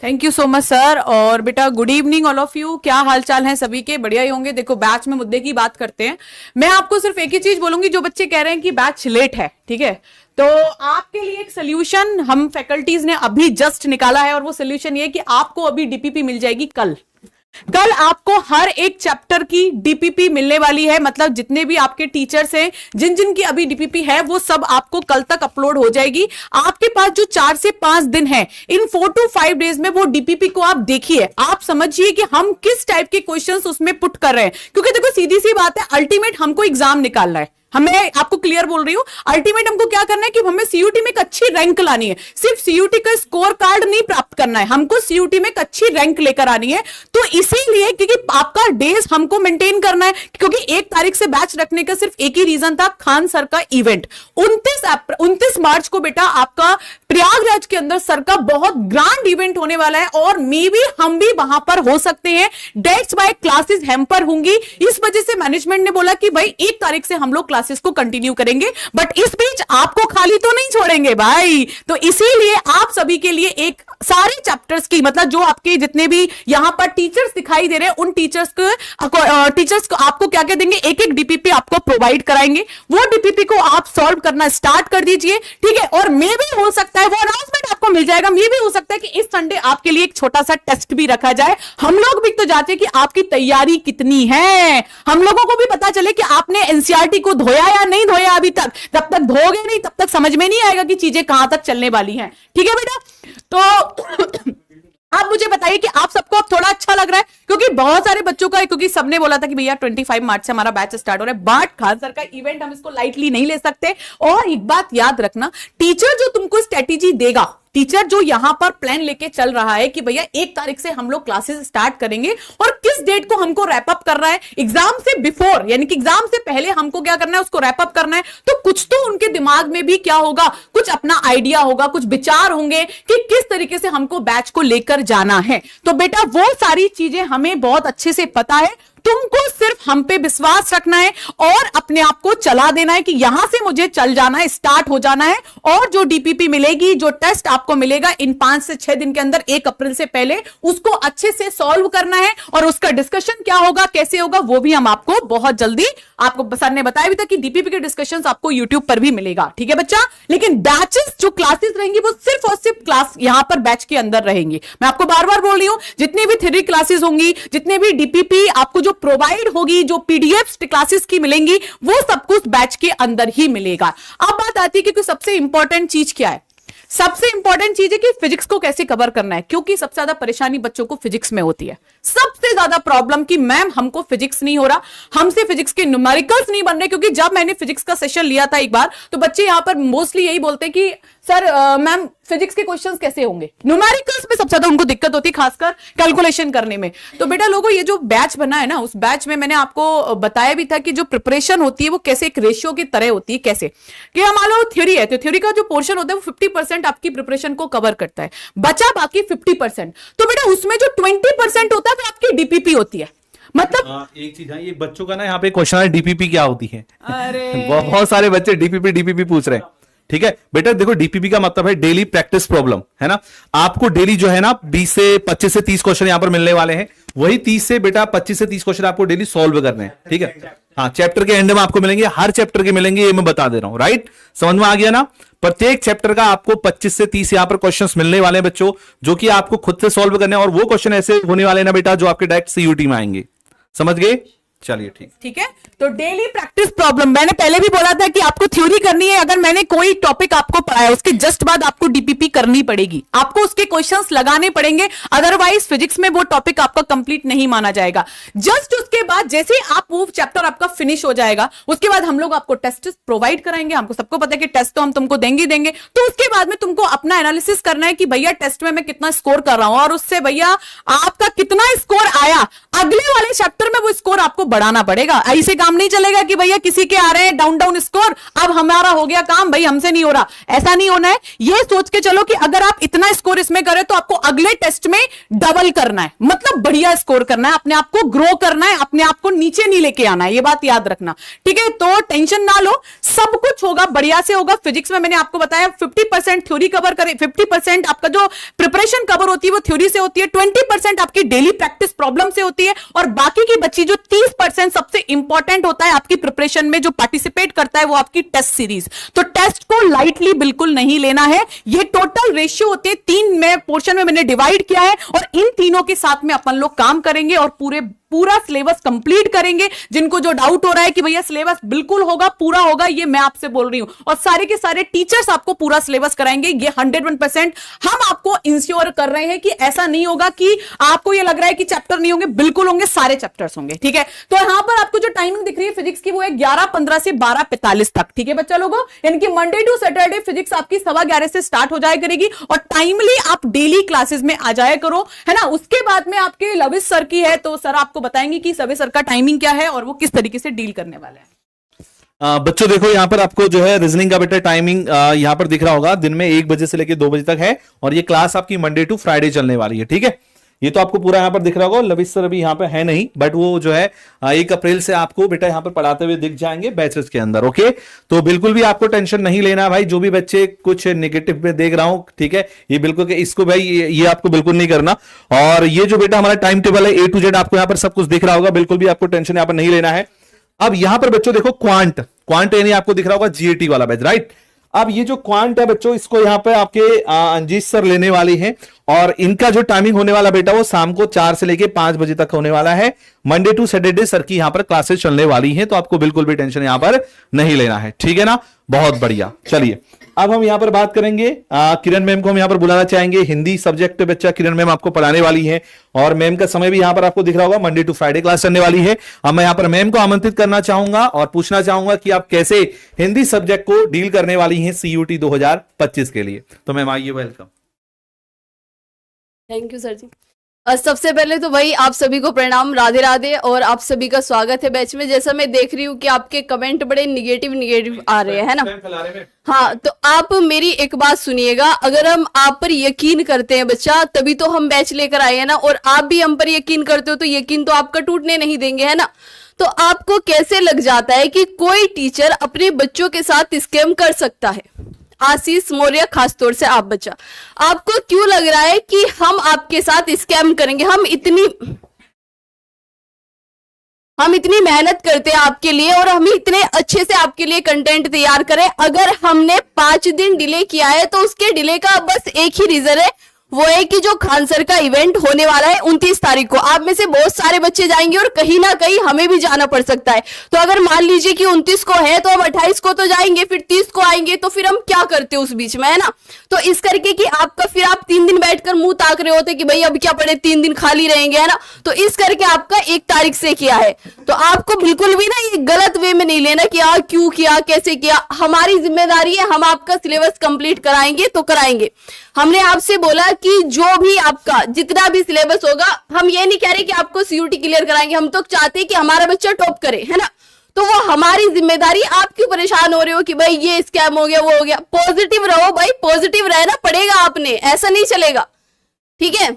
Thank you so much sir. और बेटा good evening all of you, क्या हाल चाल है सभी के, बढ़िया ही होंगे। देखो बैच में मुद्दे की बात करते हैं। मैं आपको सिर्फ एक ही चीज बोलूंगी, जो बच्चे कह रहे हैं कि बैच लेट है, ठीक है, तो आपके लिए एक सोल्यूशन हम फैकल्टीज ने अभी जस्ट निकाला है, और वो सोल्यूशन ये कि आपको अभी डीपीपी मिल जाएगी कल आपको हर एक चैप्टर की डीपीपी मिलने वाली है। मतलब जितने भी आपके टीचर्स हैं, जिन जिन की अभी डीपीपी है, वो सब आपको कल तक अपलोड हो जाएगी। आपके पास जो 4 से 5 दिन है, इन 4 to 5 डेज में वो डीपीपी को आप देखिए, आप समझिए कि हम किस टाइप के क्वेश्चंस उसमें पुट कर रहे हैं। क्योंकि देखो सीधी सी बात है, अल्टीमेट हमको एग्जाम निकालना है। हमें आपको क्लियर बोल रही हूं, अल्टीमेट हमको क्या करना है कि हमें सीयूटी में एक अच्छी रैंक लानी है। सिर्फ सीयूटी का स्कोर कार्ड नहीं प्राप्त करना है, हमको सीयूटी में एक अच्छी रैंक लेकर आनी है। तो इसीलिए क्योंकि आपका डेज हमको मेंटेन करना है, क्योंकि 1 तारीख से बैच रखने का सिर्फ एक ही रीजन था, खान सर का इवेंट। 29 मार्च को बेटा आपका प्रयागराज के अंदर सर का बहुत ग्रैंड इवेंट होने वाला है, और मे बी हम भी वहां पर हो सकते हैं। डेट्स बाय क्लासेस हैम्पर होंगी, इस वजह से मैनेजमेंट ने बोला कि भाई 1 तारीख से हम लोग क्लासेस को कंटिन्यू करेंगे, बट इस बीच आपको खाली तो नहीं छोड़ेंगे भाई। तो इसीलिए आप सभी के लिए एक सारे चैप्टर्स की, मतलब जो आपके जितने भी यहां पर टीचर्स दिखाई दे रहे हैं, उन टीचर्स को आपको क्या कह देंगे, एक डीपीपी आपको प्रोवाइड कराएंगे। वो डीपीपी को आप सॉल्व करना स्टार्ट कर दीजिए, ठीक है। और मे भी हो सकता है वो अनाउंसमेंट आपको मिल जाएगा, मे भी हो सकता है कि इस संडे आपके लिए एक छोटा सा टेस्ट भी रखा जाए। हम लोग भी तो जाते कि आपकी तैयारी कितनी है, हम लोगों को भी पता चले कि आपने एनसीईआरटी को धोया या नहीं धोया अभी तक? जब तक धोगे नहीं तब तक समझ में नहीं आएगा कि चीजें कहां तक चलने वाली हैं। ठीक है बेटा, तो आप मुझे बताइए कि आप सबको अब थोड़ा अच्छा लग रहा है? क्योंकि बहुत सारे बच्चों का, क्योंकि सबने बोला था कि भैया 25 मार्च से हमारा बैच स्टार्ट हो रहा है, बट खान सर का इवेंट हम इसको लाइटली नहीं ले सकते। और एक बात याद रखना, टीचर जो तुमको स्ट्रेटेजी देगा, टीचर जो यहां पर प्लान लेके चल रहा है कि भैया 1 तारीख से हम लोग क्लासेस स्टार्ट करेंगे और किस डेट को हमको रैप अप कर रहा है, एग्जाम से बिफोर यानी कि एग्जाम से पहले हमको क्या करना है, उसको रैप अप करना है। तो कुछ तो उनके दिमाग में भी क्या होगा, कुछ अपना आइडिया होगा, कुछ विचार होंगे कि किस तरीके से हमको बैच को लेकर जाना है। तो बेटा वो सारी चीजें हमें बहुत अच्छे से पता है, तुमको सिर्फ हम पे विश्वास रखना है और अपने आप को चला देना है कि यहां से मुझे चल जाना है, स्टार्ट हो जाना है। और जो डीपीपी मिलेगी, जो टेस्ट आपको मिलेगा इन 5 से 6 दिन के अंदर, 1 अप्रैल से पहले, उसको अच्छे से सॉल्व करना है। और उसका डिस्कशन क्या होगा, कैसे होगा, वो भी हम आपको बहुत जल्दी, आपको सर ने बताया भी था कि डीपीपी के डिस्कशन आपको यूट्यूब पर भी मिलेगा। ठीक है बच्चा, लेकिन बैचेस जो क्लासेस रहेंगी वो सिर्फ और सिर्फ क्लास यहां पर बैच के अंदर रहेंगी। मैं आपको बार बार बोल रही हूं, जितनी भी थ्योरी क्लासेस होंगी, जितने भी डीपीपी आपको जो प्रोवाइड होगी, जो पीडीएफ क्लासेस की मिलेंगी, वो सब कुछ बैच के अंदर ही मिलेगा। अब बात आती है कि सबसे इंपॉर्टेंट चीज क्या है? सबसे इंपॉर्टेंट चीज है कि फिजिक्स को कैसे कवर करना है, क्योंकि सबसे ज्यादा परेशानी बच्चों को फिजिक्स में होती है। सबसे ज्यादा प्रॉब्लम कि मैम हमको फिजिक्स नहीं हो रहा, हमसे फिजिक्स के न्यूमेरिकल्स नहीं बन रहे। क्योंकि जब मैंने फिजिक्स का सेशन लिया था एक बार, तो बच्चे यहां पर मोस्टली यही बोलते हैं कि सर मैम फिजिक्स के क्वेश्चंस कैसे होंगे? न्यूमेरिकल्स में सबसे ज्यादा उनको दिक्कत होती है, खासकर कैलकुलेशन करने में। तो बेटा लोगों, ये जो बैच बना है ना, उस बैच में मैंने आपको बताया भी था कि जो प्रिपरेशन होती है वो कैसे एक रेशियो की तरह होती है। कैसे कि मान लो थ्योरी है, तो थ्योरी का जो पोर्शन होता है वो 50% आपकी प्रिपरेशन को कवर करता है, बचा बाकी 50%। तो बेटा उसमें जो 20% होता है वो आपकी डीपीपी होती है। मतलब एक चीज है, ये बच्चों का ना यहाँ पे क्वेश्चन है, डीपीपी क्या होती है? अरे बहुत सारे बच्चे डीपीपी पूछ रहे हैं। ठीक है बेटा, देखो डीपीपी का मतलब है डेली प्रैक्टिस प्रॉब्लम, है ना। आपको डेली जो है ना 20 से 25 से 30 क्वेश्चन यहां पर मिलने वाले हैं। वही 30 से बेटा 25 से 30 क्वेश्चन आपको डेली सॉल्व करने हैं। ठीक है, हाँ, चैप्टर के एंड में आपको मिलेंगे, हर चैप्टर के मिलेंगे, ये मैं बता दे रहा हूं। राइट, समझ में आ गया ना? प्रत्येक चैप्टर का आपको 25 से 30 यहां पर क्वेश्चंस मिलने वाले हैं बच्चों, जो कि आपको खुद से सॉल्व करने हैं। और वो क्वेश्चन ऐसे होने वाले ना बेटा, जो आपके डायरेक्ट सीयूटी में आएंगे। समझ गए? चलिए ठीक है। तो डेली प्रैक्टिस प्रॉब्लम, मैंने पहले भी बोला था कि आपको थ्योरी करनी है। अगर मैंने कोई टॉपिक आपको पढ़ाया, उसके जस्ट बाद आपको डीपीपी करनी पड़ेगी, आपको उसके क्वेश्चंस लगाने पड़ेंगे, अदरवाइज फिजिक्स में वो टॉपिक आपका कंप्लीट नहीं माना जाएगा। जस्ट उसके बाद जैसे ही आप वो चैप्टर आपका फिनिश हो जाएगा, उसके बाद हम लोग आपको टेस्ट प्रोवाइड कराएंगे। हमको सबको पता है कि टेस्ट तो हम तुमको देंगे। तो उसके बाद में तुमको अपना एनालिसिस करना है कि भैया टेस्ट में मैं कितना स्कोर कर रहा हूं, और उससे भैया आपका कितना स्कोर आया, अगले वाले चैप्टर में वो स्कोर आपको बढ़ाना पड़ेगा। ऐसे काम नहीं चलेगा कि भैया किसी के आ रहे हैं डाउन स्कोर, अब हमारा हो गया काम, भाई हमसे नहीं हो रहा। ऐसा नहीं होना है। ये सोच के चलो कि अगर आप इतना स्कोर इसमें करें तो आपको अगले टेस्ट में डबल करना है, मतलब बढ़िया स्कोर करना है, अपने आप को ग्रो करना है, अपने आप को नीचे नहीं लेके आना है। ये बात याद रखना, ठीक है? तो टेंशन ना लो, सब कुछ होगा, बढ़िया से होगा। फिजिक्स में मैंने आपको बताया 50% थ्योरी कवर करे, 50% आपका जो प्रिपरेशन कवर होती है वो थ्योरी से होती है, 20% आपकी डेली प्रैक्टिस प्रॉब्लम से होती है, और बाकी की बची जो 30% सबसे इंपॉर्टेंट होता है आपकी प्रिपरेशन में, जो पार्टिसिपेट करता है, वो आपकी टेस्ट सीरीज। तो टेस्ट को लाइटली बिल्कुल नहीं लेना है। ये टोटल रेशियो होते हैं, 3 में पोर्शन में मैंने डिवाइड किया है, और इन तीनों के साथ में अपन लोग काम करेंगे और पूरा सिलेबस कंप्लीट करेंगे। जिनको जो डाउट हो रहा है कि भैया सिलेबस बिल्कुल होगा, पूरा होगा, ये मैं आपसे बोल रही हूं, और सारे के सारे टीचर्स आपको पूरा सिलेबस कराएंगे। ये 101% हम आपको इंश्योर कर रहे हैं कि ऐसा नहीं होगा कि आपको ये लग रहा है कि चैप्टर नहीं होंगे, बिल्कुल होंगे, सारे चैप्टर्स होंगे। ठीक है, तो यहां पर आपको जो टाइमिंग दिख रही है फिजिक्स की, वो है 11:15 से 12:45 तक। ठीक है बच्चा लोगों, यानी कि मंडे टू सैटरडे फिजिक्स आपकी 11:15 से स्टार्ट हो जाया करेगी, और टाइमली आप डेली क्लासेस में आ जाया करो, है ना। उसके बाद में आपके लविश सर की है, तो सर आपको बताएंगे कि सभी सर का टाइमिंग क्या है और वो किस तरीके से डील करने वाले हैं। बच्चों देखो, यहाँ पर आपको जो है रीजनिंग का बेटा टाइमिंग यहाँ पर दिख रहा होगा, दिन में 1 बजे से लेकर 2 बजे तक है, और ये क्लास आपकी मंडे टू फ्राइडे चलने वाली है। ठीक है, ये तो आपको पूरा यहाँ पर दिख रहा होगा। लविश सर अभी यहाँ पे है नहीं, बट वो जो है 1 अप्रैल से आपको बेटा यहाँ पर पढ़ाते हुए दिख जाएंगे बैचेस के अंदर। ओके, तो बिल्कुल भी आपको टेंशन नहीं लेना भाई। जो भी बच्चे कुछ नेगेटिव में देख रहा हूं, ठीक है, ये बिल्कुल इसको भाई ये आपको बिल्कुल नहीं करना। और ये जो बेटा हमारा टाइम टेबल है A to Z आपको यहाँ पर सब कुछ दिख रहा होगा, बिल्कुल भी आपको टेंशन यहाँ पर नहीं लेना है। अब यहाँ पर बच्चों देखो, क्वांट यानी आपको दिख रहा होगा GAT वाला बैच, राइट। अब ये जो क्वांट है बच्चों, इसको यहाँ पे आपके अंजीश सर लेने वाली हैं, और इनका जो टाइमिंग होने वाला बेटा वो शाम को 4 से लेके 5 बजे तक होने वाला है। मंडे टू सैटरडे सर की यहां पर क्लासेस चलने वाली हैं, तो आपको बिल्कुल भी टेंशन यहां पर नहीं लेना है, ठीक है ना। बहुत बढ़िया। चलिए अब हम यहां पर बात करेंगे, किरण मैम को हम यहां पर बुलाना चाहेंगे। हिंदी सब्जेक्ट बच्चा किरण मैम आपको पढ़ाने वाली है और मैम का समय भी यहां पर आपको दिख रहा होगा, मंडे टू फ्राइडे क्लास चलने वाली है। अब मैं यहां पर मैम को आमंत्रित करना चाहूंगा और पूछना चाहूंगा कि आप कैसे हिंदी सब्जेक्ट को डील करने वाली हैं CUT 2025 के लिए। तो मैम आइए, वेलकम। थैंक यू सर जी। सबसे पहले तो भाई आप सभी को प्रणाम, राधे राधे, और आप सभी का स्वागत है बैच में। जैसा मैं देख रही हूँ कि आपके कमेंट बड़े निगेटिव आ रहे हैं ना। हाँ, तो आप मेरी एक बात सुनिएगा, अगर हम आप पर यकीन करते हैं बच्चा, तभी तो हम बैच लेकर आए हैं ना, और आप भी हम पर यकीन करते हो तो यकीन तो आपका टूटने नहीं देंगे, है ना। तो आपको कैसे लग जाता है कि कोई टीचर अपने बच्चों के साथ स्कैम कर सकता है? आशीष मौर्य, खासतौर से आप बच्चा, आपको क्यों लग रहा है कि हम आपके साथ स्कैम करेंगे? हम इतनी मेहनत करते हैं आपके लिए और हम इतने अच्छे से आपके लिए कंटेंट तैयार करें, अगर हमने 5 दिन डिले किया है तो उसके डिले का बस एक ही रीजन है, वो है कि जो खान सर का इवेंट होने वाला है 29 तारीख को, आप में से बहुत सारे बच्चे जाएंगे और कहीं ना कहीं हमें भी जाना पड़ सकता है। तो अगर मान लीजिए कि 29 को है तो हम 28 को तो जाएंगे, फिर 30 को आएंगे, तो फिर हम क्या करते उस बीच में, है ना। तो इस करके कि आपका फिर आप 3 दिन बैठकर मुंह ताक रहे होते कि भाई अब क्या पड़े, 3 दिन खाली रहेंगे, है ना। तो इस करके आपका 1 तारीख से किया है। तो आपको बिल्कुल भी ना ये गलत वे में नहीं लेना कि क्यों किया, कैसे किया। हमारी जिम्मेदारी है, हम आपका सिलेबस कंप्लीट कराएंगे तो कराएंगे। हमने आपसे बोला कि जो भी आपका जितना भी सिलेबस होगा, हम ये नहीं कह रहे कि आपको CUT क्लियर कराएंगे, हम तो चाहते हैं कि हमारा बच्चा टॉप करे, है ना। तो वो हमारी जिम्मेदारी। आप क्यों परेशान हो रहे हो कि भाई ये स्कैम हो गया, वो हो गया? पॉजिटिव रहो भाई, पॉजिटिव रहना पड़ेगा आपने, ऐसा नहीं चलेगा, ठीक है।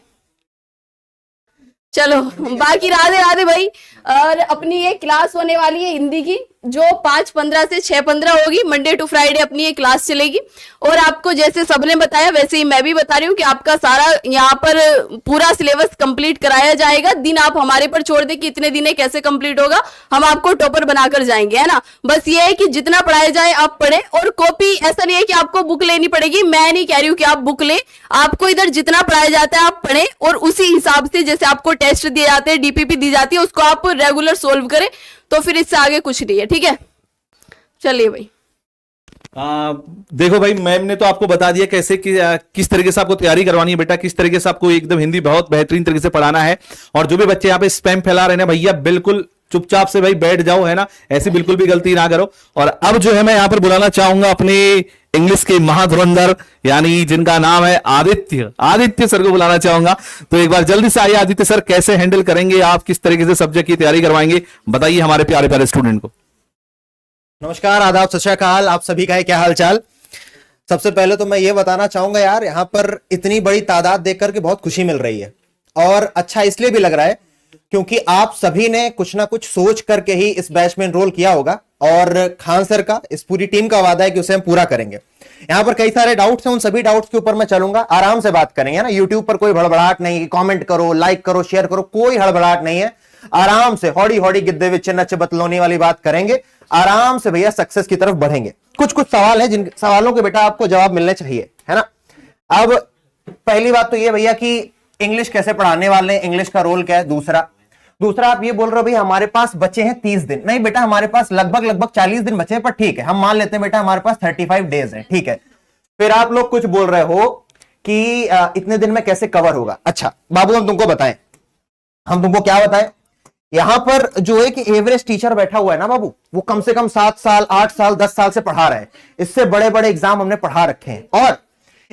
चलो बाकी राधे राधे भाई। और अपनी ये क्लास होने वाली है हिंदी की, जो 5:15 से 6:15 होगी, मंडे टू फ्राइडे अपनी ये क्लास चलेगी। और आपको जैसे सबने बताया वैसे ही मैं भी बता रही हूँ कि आपका सारा यहाँ पर पूरा सिलेबस कंप्लीट कराया जाएगा। दिन आप हमारे पर छोड़ दे कि इतने दिन कैसे कंप्लीट होगा, हम आपको टॉपर बनाकर जाएंगे, है ना। बस ये है कि जितना पढ़ाया जाए आप पढ़े, और कॉपी ऐसा नहीं है कि आपको बुक लेनी पड़ेगी। मैं नहीं कह रही हूँ कि आप बुक ले, आपको इधर जितना पढ़ाया जाता है आप पढ़े, और उसी हिसाब से जैसे आपको टेस्ट दिए जाते हैं, DPP दी जाती है, उसको आप रेगुलर सोल्व करें, तो फिर इससे आगे कुछ नहीं है, ठीक है। चलिए भाई। देखो भाई, मैम ने तो आपको बता दिया कैसे किस तरीके से आपको तैयारी करवानी है बेटा, किस तरीके से आपको एकदम हिंदी बहुत बेहतरीन तरीके से पढ़ाना है। और जो भी बच्चे यहाँ पे स्पैम फैला रहे हैं भैया, बिल्कुल चुपचाप से भाई बैठ जाओ, है ना, ऐसी बिल्कुल भी गलती ना करो। और अब जो है मैं यहाँ पर बुलाना चाहूंगा अपने इंग्लिश के महाधुरंधर, यानी जिनका नाम है आदित्य सर को बुलाना चाहूंगा। तो एक बार जल्दी से आइए आदित्य सर, कैसे हैंडल करेंगे आप, किस तरीके से सब्जेक्ट की तैयारी करवाएंगे, बताइए हमारे प्यारे प्यारे स्टूडेंट को। नमस्कार, आदाब, सत श्री अकाल, आप सभी का है क्या हाल चाल। सबसे पहले तो मैं ये बताना चाहूंगा यार, यहाँ पर इतनी बड़ी तादाद देख करके बहुत खुशी मिल रही है, और अच्छा इसलिए भी लग रहा है क्योंकि आप सभी ने कुछ ना कुछ सोच करके ही इस बैच में एनरोल किया होगा, और खान सर का, इस पूरी टीम का वादा है कि उसे हम पूरा करेंगे। यहाँ पर कई सारे डाउट्स हैं, उन सभी डाउट्स के ऊपर मैं चलूंगा, आराम से बात करेंगे ना। यूट्यूब पर कोई हड़बड़ाहट नहीं, कमेंट करो, लाइक करो, शेयर करो, कोई हड़बड़ाहट नहीं है। आराम से हौड़ी हौड़ी गिद्दे विच नच बतलौनी वाली बात करेंगे, आराम से भैया सक्सेस की तरफ बढ़ेंगे। कुछ कुछ सवाल है जिन सवालों के बेटा आपको जवाब मिलने चाहिए, है ना। अब पहली बात तो ये भैया कि इंग्लिश कैसे पढ़ाने वाले हैं, इंग्लिश का रोल क्या है। दूसरा आप ये बोल रहे हो भाई हमारे पास बचे हैं 30 दिन। नहीं बेटा, हमारे पास लगभग 40 दिन बचे हैं, पर ठीक है, हम मान लेते हैं बेटा हमारे पास 35 डेज है, ठीक है। फिर आप लोग कुछ बोल रहे हो कि इतने दिन में कैसे कवर होगा। अच्छा बाबू, हम तुमको बताएं, हम तुमको क्या बताएं। यहां पर जो है कि एवरेज टीचर बैठा हुआ है ना बाबू, वो कम से कम 7 साल, 8 साल, 10 साल से पढ़ा रहे हैं। इससे बड़े बड़े एग्जाम हमने पढ़ा रखे हैं। और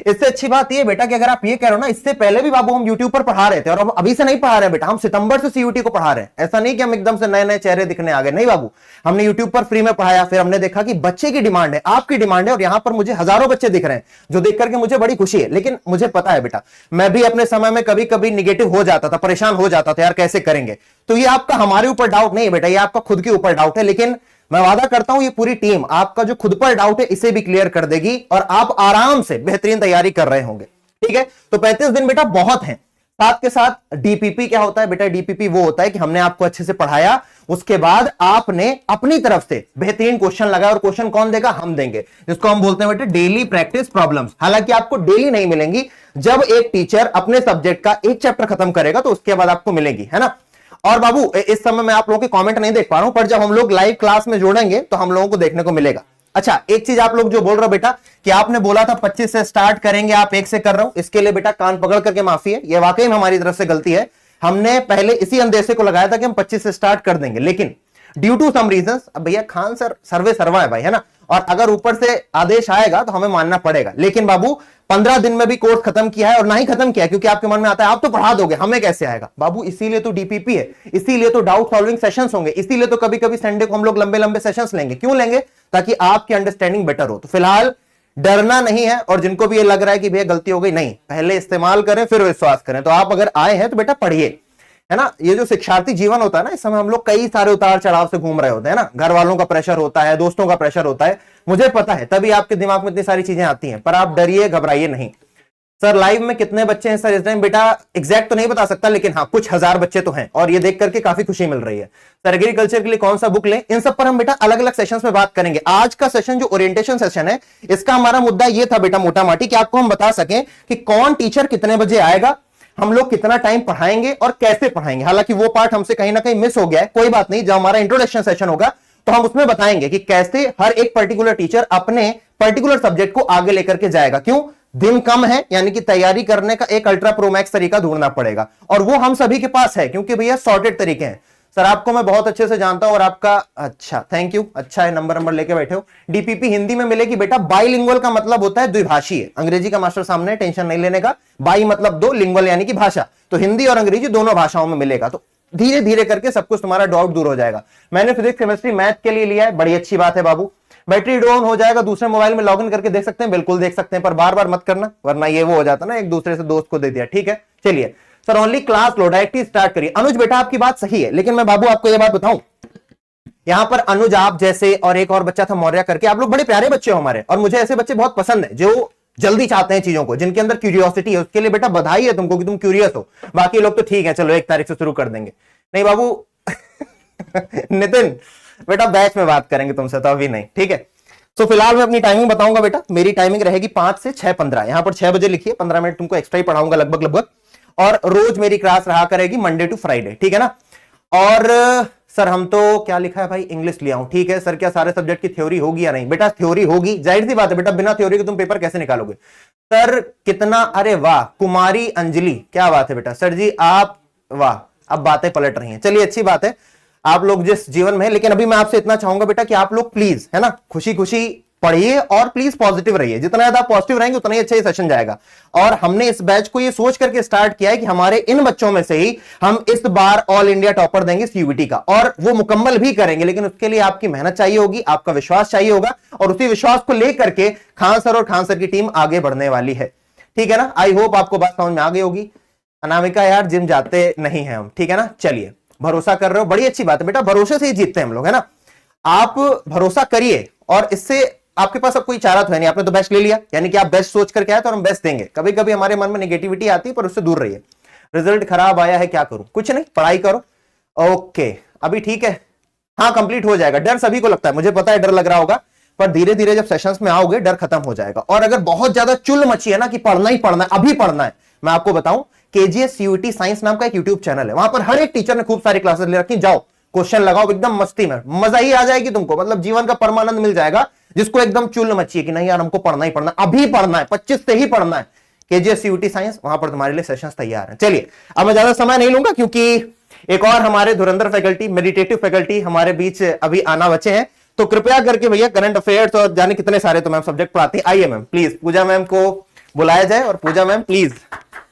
इससे अच्छी बात ये बेटा कि अगर आप ये कह रहे हो ना, इससे पहले भी बाबू हम YouTube पर पढ़ा रहे थे, और अभी से नहीं पढ़ा रहे बेटा, हम सितंबर से CUT को पढ़ा रहे हैं। ऐसा नहीं कि हम एकदम से नए नए चेहरे दिखने आ गए, नहीं बाबू, हमने YouTube पर फ्री में पढ़ाया। फिर हमने देखा कि बच्चे की डिमांड है, आपकी डिमांड है, और यहां पर मुझे हजारों बच्चे दिख रहे हैं, जो देख करके मुझे बड़ी खुशी है। लेकिन मुझे पता है बेटा, मैं भी अपने समय में कभी कभी निगेटिव हो जाता था, परेशान हो जाता था, यार कैसे करेंगे। तो ये आपका हमारे ऊपर डाउट नहीं है बेटा, ये आपका खुद के ऊपर डाउट है। लेकिन मैं वादा करता हूं ये पूरी टीम आपका जो खुद पर डाउट है इसे भी क्लियर कर देगी, और आप आराम से बेहतरीन तैयारी कर रहे होंगे, ठीक है। तो 35 दिन बेटा बहुत हैं। साथ के साथ डीपीपी क्या होता है बेटा? डीपीपी वो होता है कि हमने आपको अच्छे से पढ़ाया, उसके बाद आपने अपनी तरफ से बेहतरीन क्वेश्चन लगाया, और क्वेश्चन कौन देगा? हम देंगे, जिसको हम बोलते हैं बेटा डेली प्रैक्टिस प्रॉब्लम्स। हालांकि आपको डेली नहीं मिलेंगी, जब एक टीचर अपने सब्जेक्ट का एक चैप्टर खत्म करेगा तो उसके बाद आपको मिलेगी, है ना। और बाबू इस समय मैं आप लोगों के कमेंट नहीं देख पा रहा हूं, पर जब हम लोग लाइव क्लास में जुड़ेंगे तो हम लोगों को देखने को मिलेगा। अच्छा, एक चीज आप लोग जो बोल रहे हो बेटा कि आपने बोला था 25 से स्टार्ट करेंगे, आप 1 से कर रहे हो, इसके लिए बेटा कान पकड़ करके माफी है, ये वाकई में हमारी तरफ से गलती है। हमने पहले इसी अंदेशे को लगाया था कि हम 25 से स्टार्ट कर देंगे, लेकिन ड्यू टू सम रीजंस, अब भैया खान सर सर्वे सर्वा है भाई, है ना, और अगर ऊपर से आदेश आएगा तो हमें मानना पड़ेगा। लेकिन बाबू 15 दिन में भी कोर्स खत्म किया है, और ना ही खत्म किया क्योंकि आपके मन में आता है आप तो पढ़ा दोगे, हमें कैसे आएगा? बाबू इसीलिए तो डीपीपी है, इसीलिए तो डाउट सॉल्विंग सेशंस होंगे, इसीलिए तो कभी कभी संडे को हम लोग लंबे लंबे सेशंस लेंगे। क्यों लेंगे? ताकि आपकी अंडरस्टैंडिंग बेटर हो। तो फिलहाल डरना नहीं है, और जिनको भी ये लग रहा है कि भैया गलती हो गई, नहीं, पहले इस्तेमाल करें फिर विश्वास करें। तो आप अगर आए हैं तो बेटा पढ़िए, है ना। ये जो शिक्षार्थी जीवन होता है ना, इस समय हम लोग कई सारे उतार चढ़ाव से घूम रहे होते हैं ना, घर वालों का प्रेशर होता है, दोस्तों का प्रेशर होता है, मुझे पता है, तभी आपके दिमाग में इतनी सारी चीजें आती हैं, पर आप डरिए घबराइए नहीं। सर लाइव में कितने बच्चे हैं सर इस टाइम? बेटा एग्जैक्ट तो नहीं बता सकता, लेकिन हाँ कुछ हजार बच्चे तो हैं, और ये देख करके काफी खुशी मिल रही है। सर एग्रीकल्चर के लिए कौन सा बुक लें? इन सब पर हम बेटा अलग अलग सेशंस में बात करेंगे। आज का सेशन जो ओरिएंटेशन सेशन है, इसका हमारा मुद्दा ये था बेटा मोटा माटी कि आपको हम बता सकें कि कौन टीचर कितने बजे आएगा, हम लोग कितना टाइम पढ़ाएंगे और कैसे पढ़ाएंगे। हालांकि वो पार्ट हमसे कहीं ना कहीं मिस हो गया है, कोई बात नहीं, जब हमारा इंट्रोडक्शन सेशन होगा तो हम उसमें बताएंगे कि कैसे हर एक पर्टिकुलर टीचर अपने पर्टिकुलर सब्जेक्ट को आगे लेकर के जाएगा। क्यों? दिन कम है, यानी कि तैयारी करने का एक अल्ट्रा प्रो मैक्स तरीका ढूंढना पड़ेगा, और वो हम सभी के पास है, क्योंकि भैया सॉर्टेड तरीके हैं। सर आपको मैं बहुत अच्छे से जानता हूं, और आपका अच्छा थैंक यू, अच्छा है, नंबर लेके बैठे हो। डीपीपी हिंदी में मिलेगी बेटा। बाइलिंगुअल का मतलब होता है द्विभाषी है, अंग्रेजी का मास्टर सामने, टेंशन नहीं लेने का। बाई मतलब दो, लिंगुअल यानी कि भाषा, तो हिंदी और अंग्रेजी दोनों भाषाओं में मिलेगा। तो धीरे धीरे करके सब कुछ तुम्हारा डाउट दूर हो जाएगा। मैंने फिजिक्स केमिस्ट्री मैथ के लिए लिया है, बड़ी अच्छी बात है बाबू। बैटरी डाउन हो जाएगा, दूसरे मोबाइल में लॉगिन करके देख सकते हैं, बिल्कुल देख सकते हैं, पर बार बार मत करना, वरना ये वो हो जाता ना, एक दूसरे से दोस्त को दे दिया, ठीक है। चलिए सर ओनली क्लास लो, डायरेक्टली स्टार्ट करिए। अनुज बेटा आपकी बात सही है, लेकिन मैं बाबू आपको ये बात बताऊं, यहां पर अनुज आप जैसे और एक और बच्चा था मौर्य करके, आप लोग बड़े प्यारे बच्चे हो हमारे, और मुझे ऐसे बच्चे बहुत पसंद है जो जल्दी चाहते हैं चीजों को, जिनके अंदर क्यूरियोसिटी है। उसके लिए बेटा बधाई है तुमको कि तुम क्यूरियस हो। बाकी लोग तो ठीक है, चलो 1 तारीख से शुरू कर देंगे। नहीं बाबू नितिन बेटा बैच में बात करेंगे तुमसे, तो अभी नहीं, ठीक है। तो फिलहाल मैं अपनी टाइमिंग बताऊंगा बेटा। मेरी टाइमिंग रहेगी 5 से 6:15, यहां पर 6 बजे लिखिए, 15 मिनट तुमको एक्स्ट्रा ही पढ़ाऊंगा लगभग, और रोज मेरी क्लास रहा करेगी मंडे टू फ्राइडे, ठीक है ना। और सर हम तो क्या लिखा है भाई, इंग्लिश लिया हूं, ठीक है। सर क्या सारे सब्जेक्ट की थ्योरी होगी या नहीं? बेटा थ्योरी होगी, जाहिर सी बात है बेटा, बिना थ्योरी के तुम पेपर कैसे निकालोगे? सर कितना, अरे वाह कुमारी अंजलि, क्या बात है बेटा। सर जी आप, वाह, अब बातें पलट रही हैं, चलिए अच्छी बात है, आप लोग जिस जीवन में है। लेकिन अभी मैं आपसे इतना चाहूंगा बेटा कि आप लोग प्लीज, है ना, खुशी खुशी पढ़िए और प्लीज पॉजिटिव रहिए। जितना ज्यादा पॉजिटिव रहेंगे उतना ही अच्छा ये सेशन जाएगा। और हमने इस बैच को ये सोच करके स्टार्ट किया है कि हमारे इन बच्चों में से ही हम इस बार ऑल इंडिया टॉपर देंगे सीयूईटी का, और वो मुकम्मल भी करेंगे। लेकिन उसके लिए आपकी मेहनत चाहिए होगी, आपका विश्वास चाहिए होगा, और उसी विश्वास को लेकर के खान सर और खान सर की टीम आगे बढ़ने वाली है, ठीक है ना। आई होप आपको बात समझ में आ गई होगी। अनामिका यार जिम जाते नहीं है हम, ठीक है ना। चलिए भरोसा कर रहे हो, बड़ी अच्छी बात है बेटा, भरोसे से ही जीतते हैं हम लोग, है ना। आप भरोसा करिए, और इससे आपके पास अब कोई चारा तो है नहीं, आपने तो बेस्ट ले लिया, यानी कि आप बेस्ट सोच करके आए तो हम बेस्ट देंगे। कभी कभी हमारे मन में नेगेटिविटी आती है, पर उससे दूर रहिए। रिजल्ट खराब आया है, क्या करूं? कुछ नहीं, पढ़ाई करो। ओके अभी ठीक है, हाँ कंप्लीट हो जाएगा। डर सभी को लगता है, मुझे पता है डर लग रहा होगा, पर धीरे धीरे जब सेशंस में आओगे डर खत्म हो जाएगा। और अगर बहुत ज्यादा चुल मची है ना कि पढ़ना ही पढ़ना है, अभी पढ़ना है, मैं आपको बताऊं केजीएस सीयूईटी साइंस नाम का एक यूट्यूब चैनल है, वहां पर हर एक टीचर ने खूब सारी क्लासेस ले रखी, जाओ क्वेश्चन लगाओ, एकदम मस्ती में, मजा ही आ जाएगी तुमको, मतलब जीवन का परमानंद मिल जाएगा। जिसको एकदम चुल मची है कि नहीं यार हमको पढ़ना ही पढ़ना, अभी पढ़ना है, 25 से ही पढ़ना है, केजीएस सीयूईटी साइंस, वहां पर तुम्हारे लिए सेशंस तैयार हैं। चलिए अब मैं ज्यादा समय नहीं लूंगा, क्योंकि एक और हमारे धुरंधर फैकल्टी, मेडिटेटिव फैकल्टी हमारे बीच अभी आना बचे हैं। तो कृपया करके भैया करंट अफेयर्स और जाने कितने सारे तो मैम सब्जेक्ट पढ़ाती हैं, आइए मैम प्लीज, पूजा मैम को बुलाया जाए। और पूजा मैम प्लीज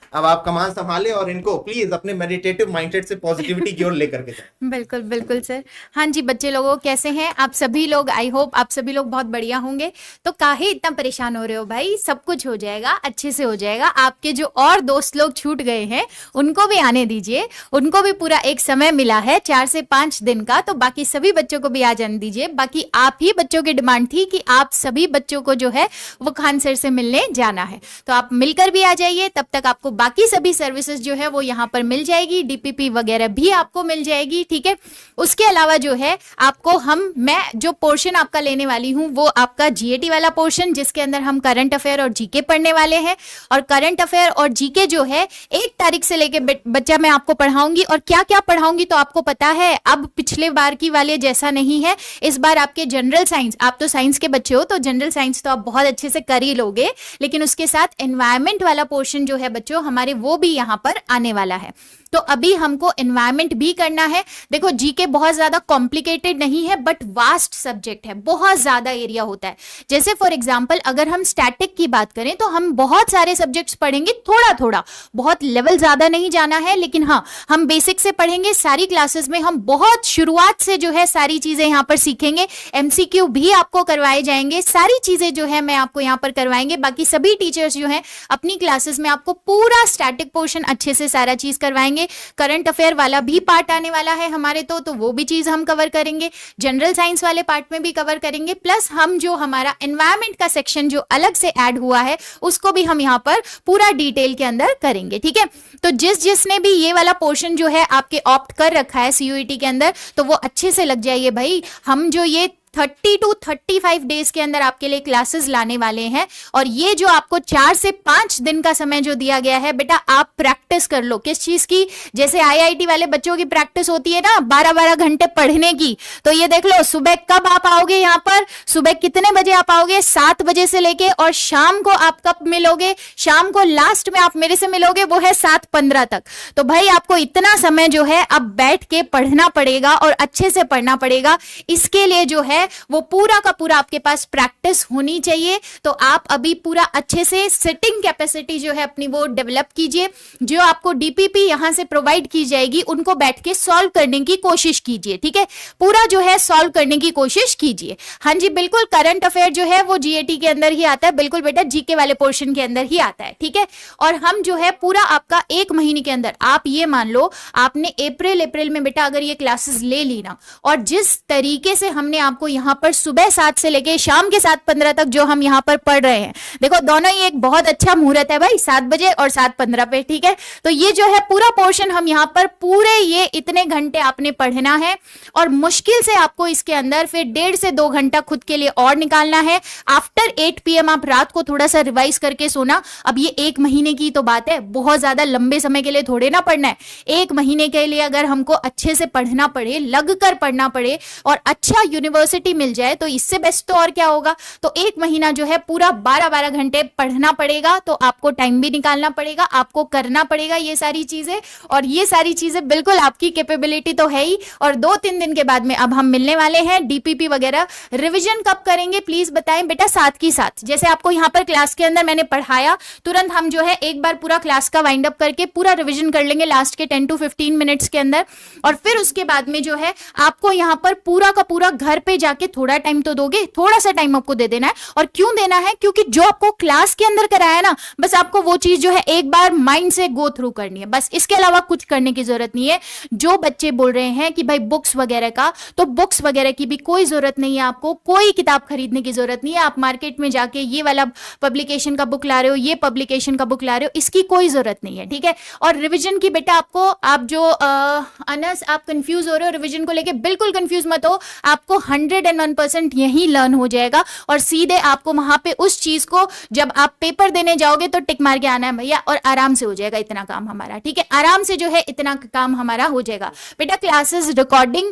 अब आप कमान संभाले और इनको प्लीज अपने मेडिटेटिव माइंडसेट से पॉजिटिविटी की ओर लेकर के जाए। बिल्कुल बिल्कुल सर। हाँ जी बच्चे लोगों कैसे हैं आप सभी लोग? आई होप आप सभी लोग बहुत बढ़िया होंगे। तो काहे इतना परेशान हो रहे हो भाई, सब कुछ हो जाएगा, अच्छे से हो जाएगा। आपके जो और दोस्त लोग छूट गए हैं उनको भी आने दीजिए, उनको भी पूरा एक समय मिला है 4 से 5 दिन का, तो बाकी सभी बच्चों को भी आ जाने दीजिए। बाकी आप ही बच्चों की डिमांड थी कि आप सभी बच्चों को जो है वो खान सर से मिलने जाना है, तो आप मिलकर भी आ जाइए। तब तक आपको बाकी सभी सर्विसेज जो है वो यहाँ पर मिल जाएगी, डीपीपी वगैरह भी आपको मिल जाएगी, ठीक है। उसके अलावा जो है आपको मैं जो पोर्शन आपका लेने वाली हूँ वो आपका जीएटी वाला पोर्शन, जिसके अंदर हम करंट अफेयर और जीके पढ़ने वाले हैं। और करंट अफेयर और जीके जो है 1 तारीख से लेके बच्चा मैं आपको पढ़ाऊंगी, और क्या क्या पढ़ाऊंगी तो आपको पता है, अब पिछले बार की वाले जैसा नहीं है। इस बार आपके जनरल साइंस, आप तो साइंस के बच्चे हो तो जनरल साइंस तो आप बहुत अच्छे से कर ही लोगे, लेकिन उसके साथ एनवायरमेंट वाला पोर्शन जो है बच्चों हमारे, वो भी यहाँ पर आने वाला है। तो अभी हमको एनवायरमेंट भी करना है। देखो जीके बहुत ज्यादा कॉम्प्लिकेटेड नहीं है, बट वास्ट सब्जेक्ट है, बहुत ज्यादा एरिया होता है। जैसे फॉर एग्जांपल अगर हम स्टैटिक की बात करें तो हम बहुत सारे सब्जेक्ट्स पढ़ेंगे, थोड़ा थोड़ा, बहुत लेवल ज्यादा नहीं जाना है, लेकिन हाँ हम बेसिक से पढ़ेंगे। सारी क्लासेस में हम बहुत शुरुआत से जो है सारी चीजें यहाँ पर सीखेंगे, एमसीक्यू भी आपको करवाए जाएंगे, सारी चीजें जो है मैं आपको यहाँ पर करवाएंगे। बाकी सभी टीचर्स जो है अपनी क्लासेस में आपको पूरा स्टैटिक पोर्शन अच्छे से सारा चीज करवाएंगे। करंट अफेयर वाला भी पार्ट आने वाला है हमारे, तो वो भी चीज हम कवर करेंगे, जनरल साइंस वाले पार्ट में भी कवर करेंगे, प्लस हम जो हमारा एनवायरमेंट का सेक्शन जो अलग से ऐड हुआ है उसको भी हम यहाँ पर पूरा डिटेल के अंदर करेंगे, ठीक है। तो जिसने भी ये वाला पोर्शन जो है आपके ऑप्ट कर रखा है सीयूईटी के अंदर, तो वो अच्छे से लग जाइए भाई। हम जो ये 30 to 35 डेज के अंदर आपके लिए क्लासेस लाने वाले हैं, और ये जो आपको 4 से 5 दिन का समय जो दिया गया है बेटा, आप प्रैक्टिस कर लो। किस चीज की? जैसे आईआईटी वाले बच्चों की प्रैक्टिस होती है ना 12-12 घंटे पढ़ने की, तो ये देख लो सुबह कब आप आओगे यहाँ पर, सुबह कितने बजे आप आओगे, 7 बजे से लेके, और शाम को आप कब मिलोगे, शाम को लास्ट में आप मेरे से मिलोगे वो है 7:15 तक। तो भाई आपको इतना समय जो है अब बैठ के पढ़ना पड़ेगा और अच्छे से पढ़ना पड़ेगा। इसके लिए जो है वो पूरा का पूरा आपके पास प्रैक्टिस होनी चाहिए। तो आप अभी पूरा अच्छे से सिटिंग कैपेसिटी जो है अपनी वो डेवलप कीजिए। जो आपको डीपीपी यहां से प्रोवाइड की जाएगी उनको बैठ के सॉल्व करने की कोशिश कीजिए, ठीक है, पूरा जो है सॉल्व करने की कोशिश कीजिए। हाँ जी बिल्कुल, करंट अफेयर जो है वो जीएटी के अंदर ही आता है, बिल्कुल बेटा जीके वाले पोर्शन के अंदर ही आता है, ठीक है। और हम जो है पूरा आपका 1 महीने के अंदर, आप ये मान लो आपने अप्रैल में बेटा अगर ये क्लासेस ले ली ना, और जिस तरीके से हमने आपको यहाँ पर सुबह 7 से लेके शाम के 7:15 तक जो हम यहाँ पर पढ़ रहे हैं, देखो दोनों ही एक बहुत अच्छा मुहूर्त है भाई, 7 बजे और 7:15 पे, ठीक है। तो ये जो है पूरा पोर्शन हम यहाँ पर पूरे ये इतने घंटे आपने पढ़ना है, और मुश्किल से आपको इसके अंदर फिर 1.5 से 2 घंटा खुद के लिए और निकालना है। आफ्टर 8 PM आप रात को थोड़ा सा रिवाइज करके सोना। अब ये 1 महीने की तो बात है, बहुत ज्यादा लंबे समय के लिए थोड़े ना पढ़ना है। 1 महीने के लिए अगर हमको अच्छे से पढ़ना पड़े, लग कर पढ़ना पड़े और अच्छा यूनिवर्सिटी मिल जाए तो इससे बेस्ट तो और क्या होगा। तो 1 महीना जो है पूरा 12-12 घंटे पढ़ना पड़ेगा। तो आपको टाइम भी निकालना पड़ेगा, आपको करना पड़ेगा ये सारी चीजें, और ये सारी चीजें बिल्कुल आपकी कैपेबिलिटी तो है ही। और 2-3 दिन के बाद में अब हम मिलने वाले हैं डीपीपी वगैरह। रिवीजन कब करेंगे प्लीज बताएं बेटा, साथ की साथ जैसे आपको यहाँ पर क्लास के अंदर मैंने पढ़ाया, तुरंत हम जो है एक बार पूरा क्लास का वाइंड अप करके पूरा रिवीजन कर लेंगे लास्ट के 10 to 15 मिनट्स के अंदर। और फिर उसके बाद में जो है आपको यहाँ पर पूरा का पूरा घर पे जाके थोड़ा टाइम तो दोगे, थोड़ा सा टाइम आपको दे देना है। और क्यों देना है? क्योंकि जो आपको क्लास के अंदर कराया ना, बस आपको वो चीज जो है एक बार माइंड से गो थ्रू करनी है, बस इसके अलावा कुछ करने की जरूरत नहीं है। जो बच्चे बोल रहे हैं कि भाई बुक्स वगैरह का, तो बुक्स वगैरह की भी कोई जरूरत नहीं है, आपको कोई किताब खरीदने की जरूरत नहीं है। आप मार्केट में जाके ये वाला पब्लिकेशन का बुक ला रहे हो, ये पब्लिकेशन का बुक ला रहे हो, इसकी कोई जरूरत नहीं है, ठीक है। और रिविजन की बेटा आपको, आप जो अनस आप कंफ्यूज हो रहे हो रिविजन को लेके, बिल्कुल कंफ्यूज मत हो, आपको 101% यही लर्न हो जाएगा। और सीधे आपको वहां पे उस चीज को जब आप पेपर देने जाओगे तो टिक मार के आना है भैया, और आराम से हो जाएगा इतना काम हमारा, ठीक है, आराम से जो है इतना काम हमारा हो जाएगा बेटा। क्लासेस रिकॉर्डिंग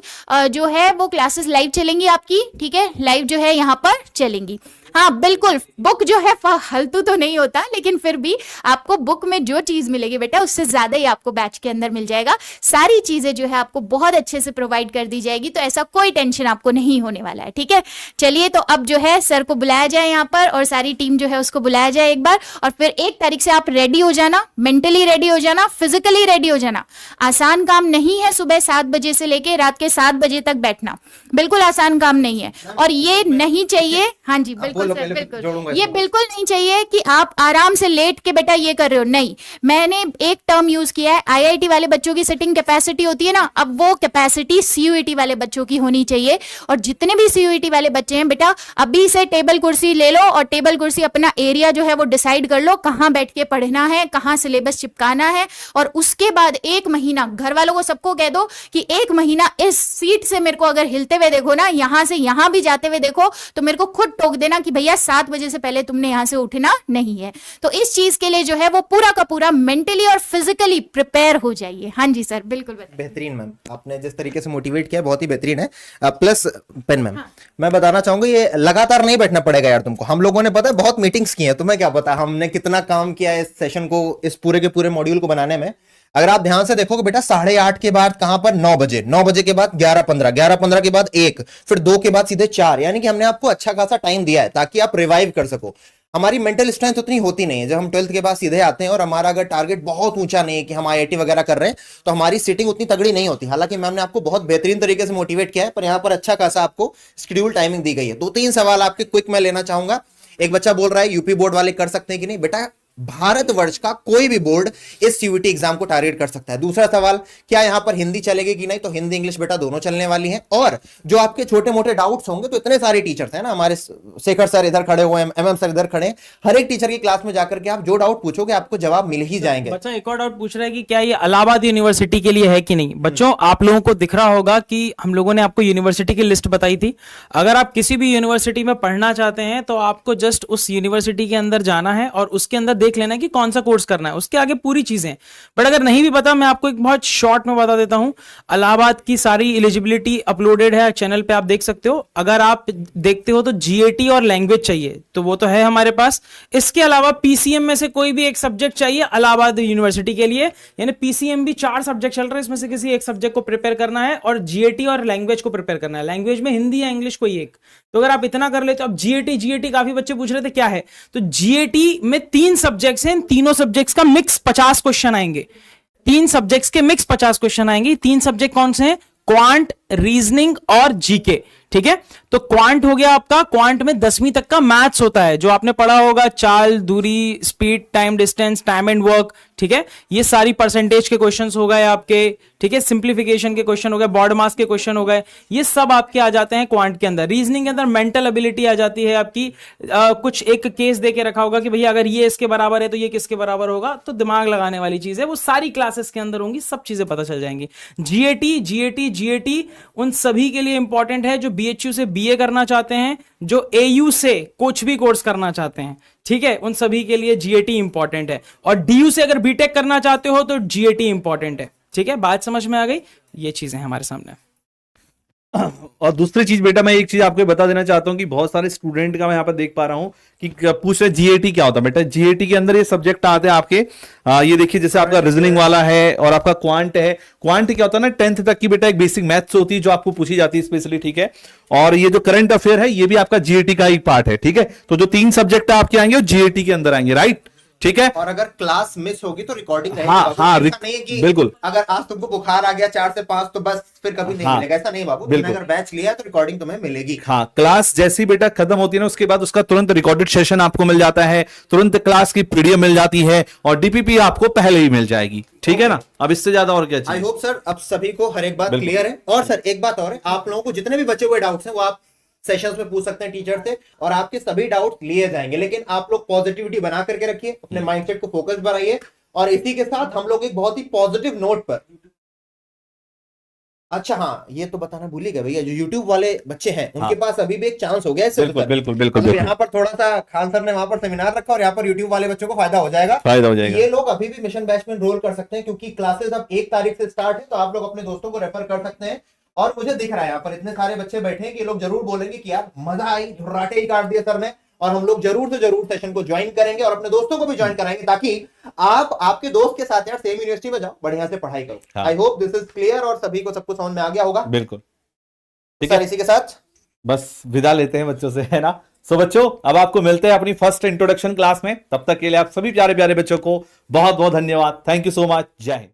जो है वो क्लासेस लाइव चलेंगी आपकी, ठीक है, लाइव जो है यहाँ पर चलेंगी। हाँ बिल्कुल, बुक जो है फालतू तो नहीं होता, लेकिन फिर भी आपको बुक में जो चीज मिलेगी बेटा उससे ज्यादा ही आपको बैच के अंदर मिल जाएगा। सारी चीजें जो है आपको बहुत अच्छे से प्रोवाइड कर दी जाएगी, तो ऐसा कोई टेंशन आपको नहीं होने वाला है, ठीक है। चलिए तो अब जो है सर को बुलाया जाए यहाँ पर, और सारी टीम जो है उसको बुलाया जाए एक बार, और फिर 1 तारीख से आप रेडी हो जाना, मेंटली रेडी हो जाना, फिजिकली रेडी हो जाना। आसान काम नहीं है सुबह 7 बजे से लेके रात के 7 बजे तक बैठना, बिल्कुल आसान काम नहीं है। और ये नहीं चाहिए, हाँ जी बिल्कुल बोलो सर, पहले, बिल्कुल। जोड़ूंगा ये इसको। बिल्कुल नहीं चाहिए कि आप आराम से लेट के बेटा ये कर रहे हो, नहीं। मैंने एक टर्म यूज किया है, आईआईटी वाले बच्चों की सिटिंग कैपेसिटी होती है ना, अब वो कैपेसिटी सीयूईटी वाले बच्चों की होनी चाहिए। और जितने भी सीयूईटी वाले बच्चे हैं बेटा, अभी से टेबल कुर्सी ले लो और टेबल कुर्सी अपना एरिया जो है वो डिसाइड कर लो, कहाँ बैठ के पढ़ना है, कहाँ सिलेबस चिपकाना है। और उसके बाद 1 महीना घर वालों को सबको कह दो कि 1 महीना इस सीट से मेरे को अगर हिलते हुए देखो ना, यहां से यहां भी जाते हुए देखो, तो मेरे को खुद टोक देना कि भैया 7 बजे से पहले तुमने यहां से उठना नहीं है। तो इस चीज के लिए जो है वो पूरा का पूरा मेंटली और फिजिकली प्रिपेयर हो जाइए। हाँ जी सर, बिल्कुल बताइए। बेहतरीन मैम, आपने जिस तरीके से मोटिवेट किया बहुत ही बेहतरीन है। प्लस पेन मैम, मैं बताना चाहूंगा ये लगातार नहीं बैठना पड़ेगा यार तुमको। हम लोगों ने पता है बहुत मीटिंग्स की हैं, तुम्हें क्या पता हमने कितना काम किया है इस सेशन को, इस पूरे के पूरे मॉड्यूल को बनाने में। अगर आप ध्यान से देखोगे बेटा, 8:30 के बाद कहां पर 9 बजे, 9 बजे के बाद 11:15, 11:15 के बाद 1, फिर 2 के बाद सीधे 4, यानी कि हमने आपको अच्छा खासा टाइम दिया है ताकि आप रिवाइव कर सको। हमारी मेंटल स्ट्रेंथ उतनी होती नहीं है, जब हम 12th के बाद सीधे आते हैं और हमारा अगर टारगेट बहुत ऊंचा नहीं है कि हम आईआईटी वगैरह कर रहे हैं, तो हमारी सीटिंग उतनी तगड़ी नहीं होती। हालांकि मैम ने आपको बहुत बेहतरीन तरीके से मोटिवेट किया है, पर यहाँ पर अच्छा खासा आपको शेड्यूल टाइमिंग दी गई है। 2-3 सवाल आपके क्विक में लेना चाहूंगा। एक बच्चा बोल रहा है यूपी बोर्ड वाले कर सकते हैं कि नहीं। बेटा, भारतवर्ष का कोई भी बोर्ड इस सीयूईटी एग्जाम को टारगेट कर सकता है। दूसरा सवाल, क्या यहां पर हिंदी चलेगी कि नहीं, तो हिंदी इंग्लिश बेटा दोनों चलने वाली हैं। और जो आपके छोटे मोटे डाउट्स होंगे, तो इतने सारे टीचर्स हैं ना, हमारे शेखर सर इधर खड़े हुए हैं, एमएम सर इधर खड़े हैं, हर एक टीचर की क्लास में जाकर के आप जो डाउट पूछोगे आपको जवाब मिल ही जाएंगे। बच्चा एक और डाउट पूछ रहा है कि क्या ये इलाहाबाद यूनिवर्सिटी के लिए है कि नहीं। बच्चों, आप लोगों को दिख रहा होगा कि हम लोगों ने आपको यूनिवर्सिटी की लिस्ट बताई थी। अगर आप किसी भी यूनिवर्सिटी में पढ़ना चाहते हैं तो आपको जस्ट उस यूनिवर्सिटी के अंदर जाना है और उसके अंदर देख लेना है कि कौन सा कोर्स करना है, उसके आगे पूरी चीजें। बट अगर नहीं भी पता, मैं आपको एक बहुत शॉर्ट में बता देता हूं। इलाहाबाद की सारी एलिजिबिलिटी अपलोडेड है चैनल पे, आप देख सकते हो। अगर आप देखते हो तो जीएटी और लैंग्वेज चाहिए, तो वो तो है हमारे पास। इसके अलावा पीसीएम में से कोई भी एक सब्जेक्ट चाहिए इलाहाबाद यूनिवर्सिटी के लिए, यानी पीसीएम भी 4 सब्जेक्ट चल रहे हैं, इसमें से किसी एक सब्जेक्ट को प्रिपेयर करना है और जीएटी और लैंग्वेज को प्रिपेयर करना है। लैंग्वेज में हिंदी या इंग्लिश कोई एक। तो अगर आप इतना कर लेते हो। अब जीएटी काफी बच्चे पूछ रहे थे क्या है, तो जीएटी में 3 सब्जेक्ट्स हैं, तीनों सब्जेक्ट्स का मिक्स 50 क्वेश्चन आएंगे। 3 सब्जेक्ट्स के मिक्स 50 क्वेश्चन आएंगे। 3 सब्जेक्ट कौन से हैं? क्वांट, रीजनिंग और जीके। ठीक है, तो क्वांट हो गया आपका। क्वांट में 10वीं तक का मैथ्स होता है, जो आपने पढ़ा होगा, चाल, दूरी, speed, time, distance, time and work. ठीक है, ये सारी परसेंटेज के क्वेश्चंस हो गए आपके। ठीक है, सिंप्लीफिकेशन के क्वेश्चन हो गए, बॉड मास के क्वेश्चन हो गए, ये सब आपके आ जाते हैं क्वांट के अंदर। रीजनिंग के अंदर मेंटल एबिलिटी आ जाती है आपकी। कुछ एक केस दे के रखा होगा कि भैया अगर ये इसके बराबर है तो ये किसके बराबर होगा, तो दिमाग लगाने वाली चीज है, वो सारी क्लासेस के अंदर होंगी, सब चीजें पता चल जाएंगी। जीएटी उन सभी के लिए इंपॉर्टेंट है जो बीएचयू से बीए करना चाहते हैं, जो एयू से कुछ भी कोर्स करना चाहते हैं। ठीक है, उन सभी के लिए जीएटी इंपॉर्टेंट है। और डीयू से अगर बीटेक करना चाहते हो तो जीएटी इंपॉर्टेंट है। ठीक है, बात समझ में आ गई। ये चीजें हैं हमारे सामने। और दूसरी चीज बेटा, मैं एक चीज आपको बता देना चाहता हूं कि बहुत सारे स्टूडेंट का मैं यहाँ पर देख पा रहा हूं कि पूछ रहे जीएटी क्या होता है। बेटा, जीएटी के अंदर ये सब्जेक्ट आते हैं आपके, ये देखिए, जैसे आपका रीजनिंग वाला है और आपका क्वांट है। क्वांट क्या होता है ना, 10th तक की बेटा एक बेसिक मैथ्स होती है जो आपको पूछी जाती है स्पेशली। ठीक है, और ये जो करंट अफेयर है ये भी आपका जीएटी का एक पार्ट है। ठीक है, तो जो 3 सब्जेक्ट आपके आएंगे वो जीएटी के अंदर आएंगे, राइट। ठीक है, और अगर क्लास मिस होगी तो रिकॉर्डिंग रहेगी। हाँ, बाबू, ऐसा नहीं है कि बिल्कुल। अगर आज तुमको बुखार आ गया 4 से 5 तो बस फिर कभी नहीं हाँ, मिलेगा, ऐसा नहीं बाबू। तुमने अगर बैच लिया है तो रिकॉर्डिंग तुम्हें मिलेगी। हाँ, क्लास जैसी बेटा खत्म होती है ना, उसके बाद उसका तुरंत रिकॉर्डेड सेशन आपको मिल जाता है, तुरंत क्लास की पीडीएफ मिल जाती है और डीपीपी आपको पहले ही मिल जाएगी। ठीक है ना, अब इससे ज्यादा और क्या चाहिए। आई होप सर अब सभी को हर एक बात क्लियर है। और सर एक बात और है, आप लोगों को जितने भी बचे हुए डाउट्स हैं वो आप सेशंस में पूछ सकते हैं टीचर से, और आपके सभी डाउट लिए जाएंगे। लेकिन आप लोग पॉजिटिविटी बना करके रखिए, अपने माइंडसेट को फोकस बनाइए। और इसी के साथ हम लोग एक बहुत ही पॉजिटिव नोट पर, अच्छा हाँ ये तो बताना भूल ही गए भैया, जो यूट्यूब वाले बच्चे हैं उनके पास अभी भी एक चांस हो गया है। बिल्कुल। यहाँ पर थोड़ा सा खान सर ने वहां पर सेमिनार रखा और यहाँ पर यूट्यूब वाले बच्चों को फायदा हो जाएगा। ये लोग अभी भी मिशन बैच में एनरोल कर सकते हैं, क्योंकि क्लासेस अब 1 तारीख से स्टार्ट है। तो आप लोग अपने दोस्तों को रेफर कर सकते हैं। और मुझे दिख रहा है यहाँ पर इतने सारे बच्चे बैठे हैं कि ये लोग जरूर बोलेंगे कि यार मजा आई, धुर्राटे ही काट दिए सर ने। और हम लोग जरूर से जरूर सेशन को ज्वाइन करेंगे और अपने दोस्तों को भी ज्वाइन कराएंगे, ताकि आप आपके दोस्त के साथ यार सेम यूनिवर्सिटी में जाओ, बढ़िया से पढ़ाई करो। I hope this is clear और सभी को सब कुछ समझ में आ गया होगा। बिल्कुल ठीक है, इसी के साथ बस विदा लेते हैं बच्चों से, है ना। सो बच्चों, अब आपको मिलते हैं अपनी फर्स्ट इंट्रोडक्शन क्लास में। तब तक के लिए आप सभी प्यारे प्यारे बच्चों को बहुत बहुत धन्यवाद। Thank you so much. जय हिंद।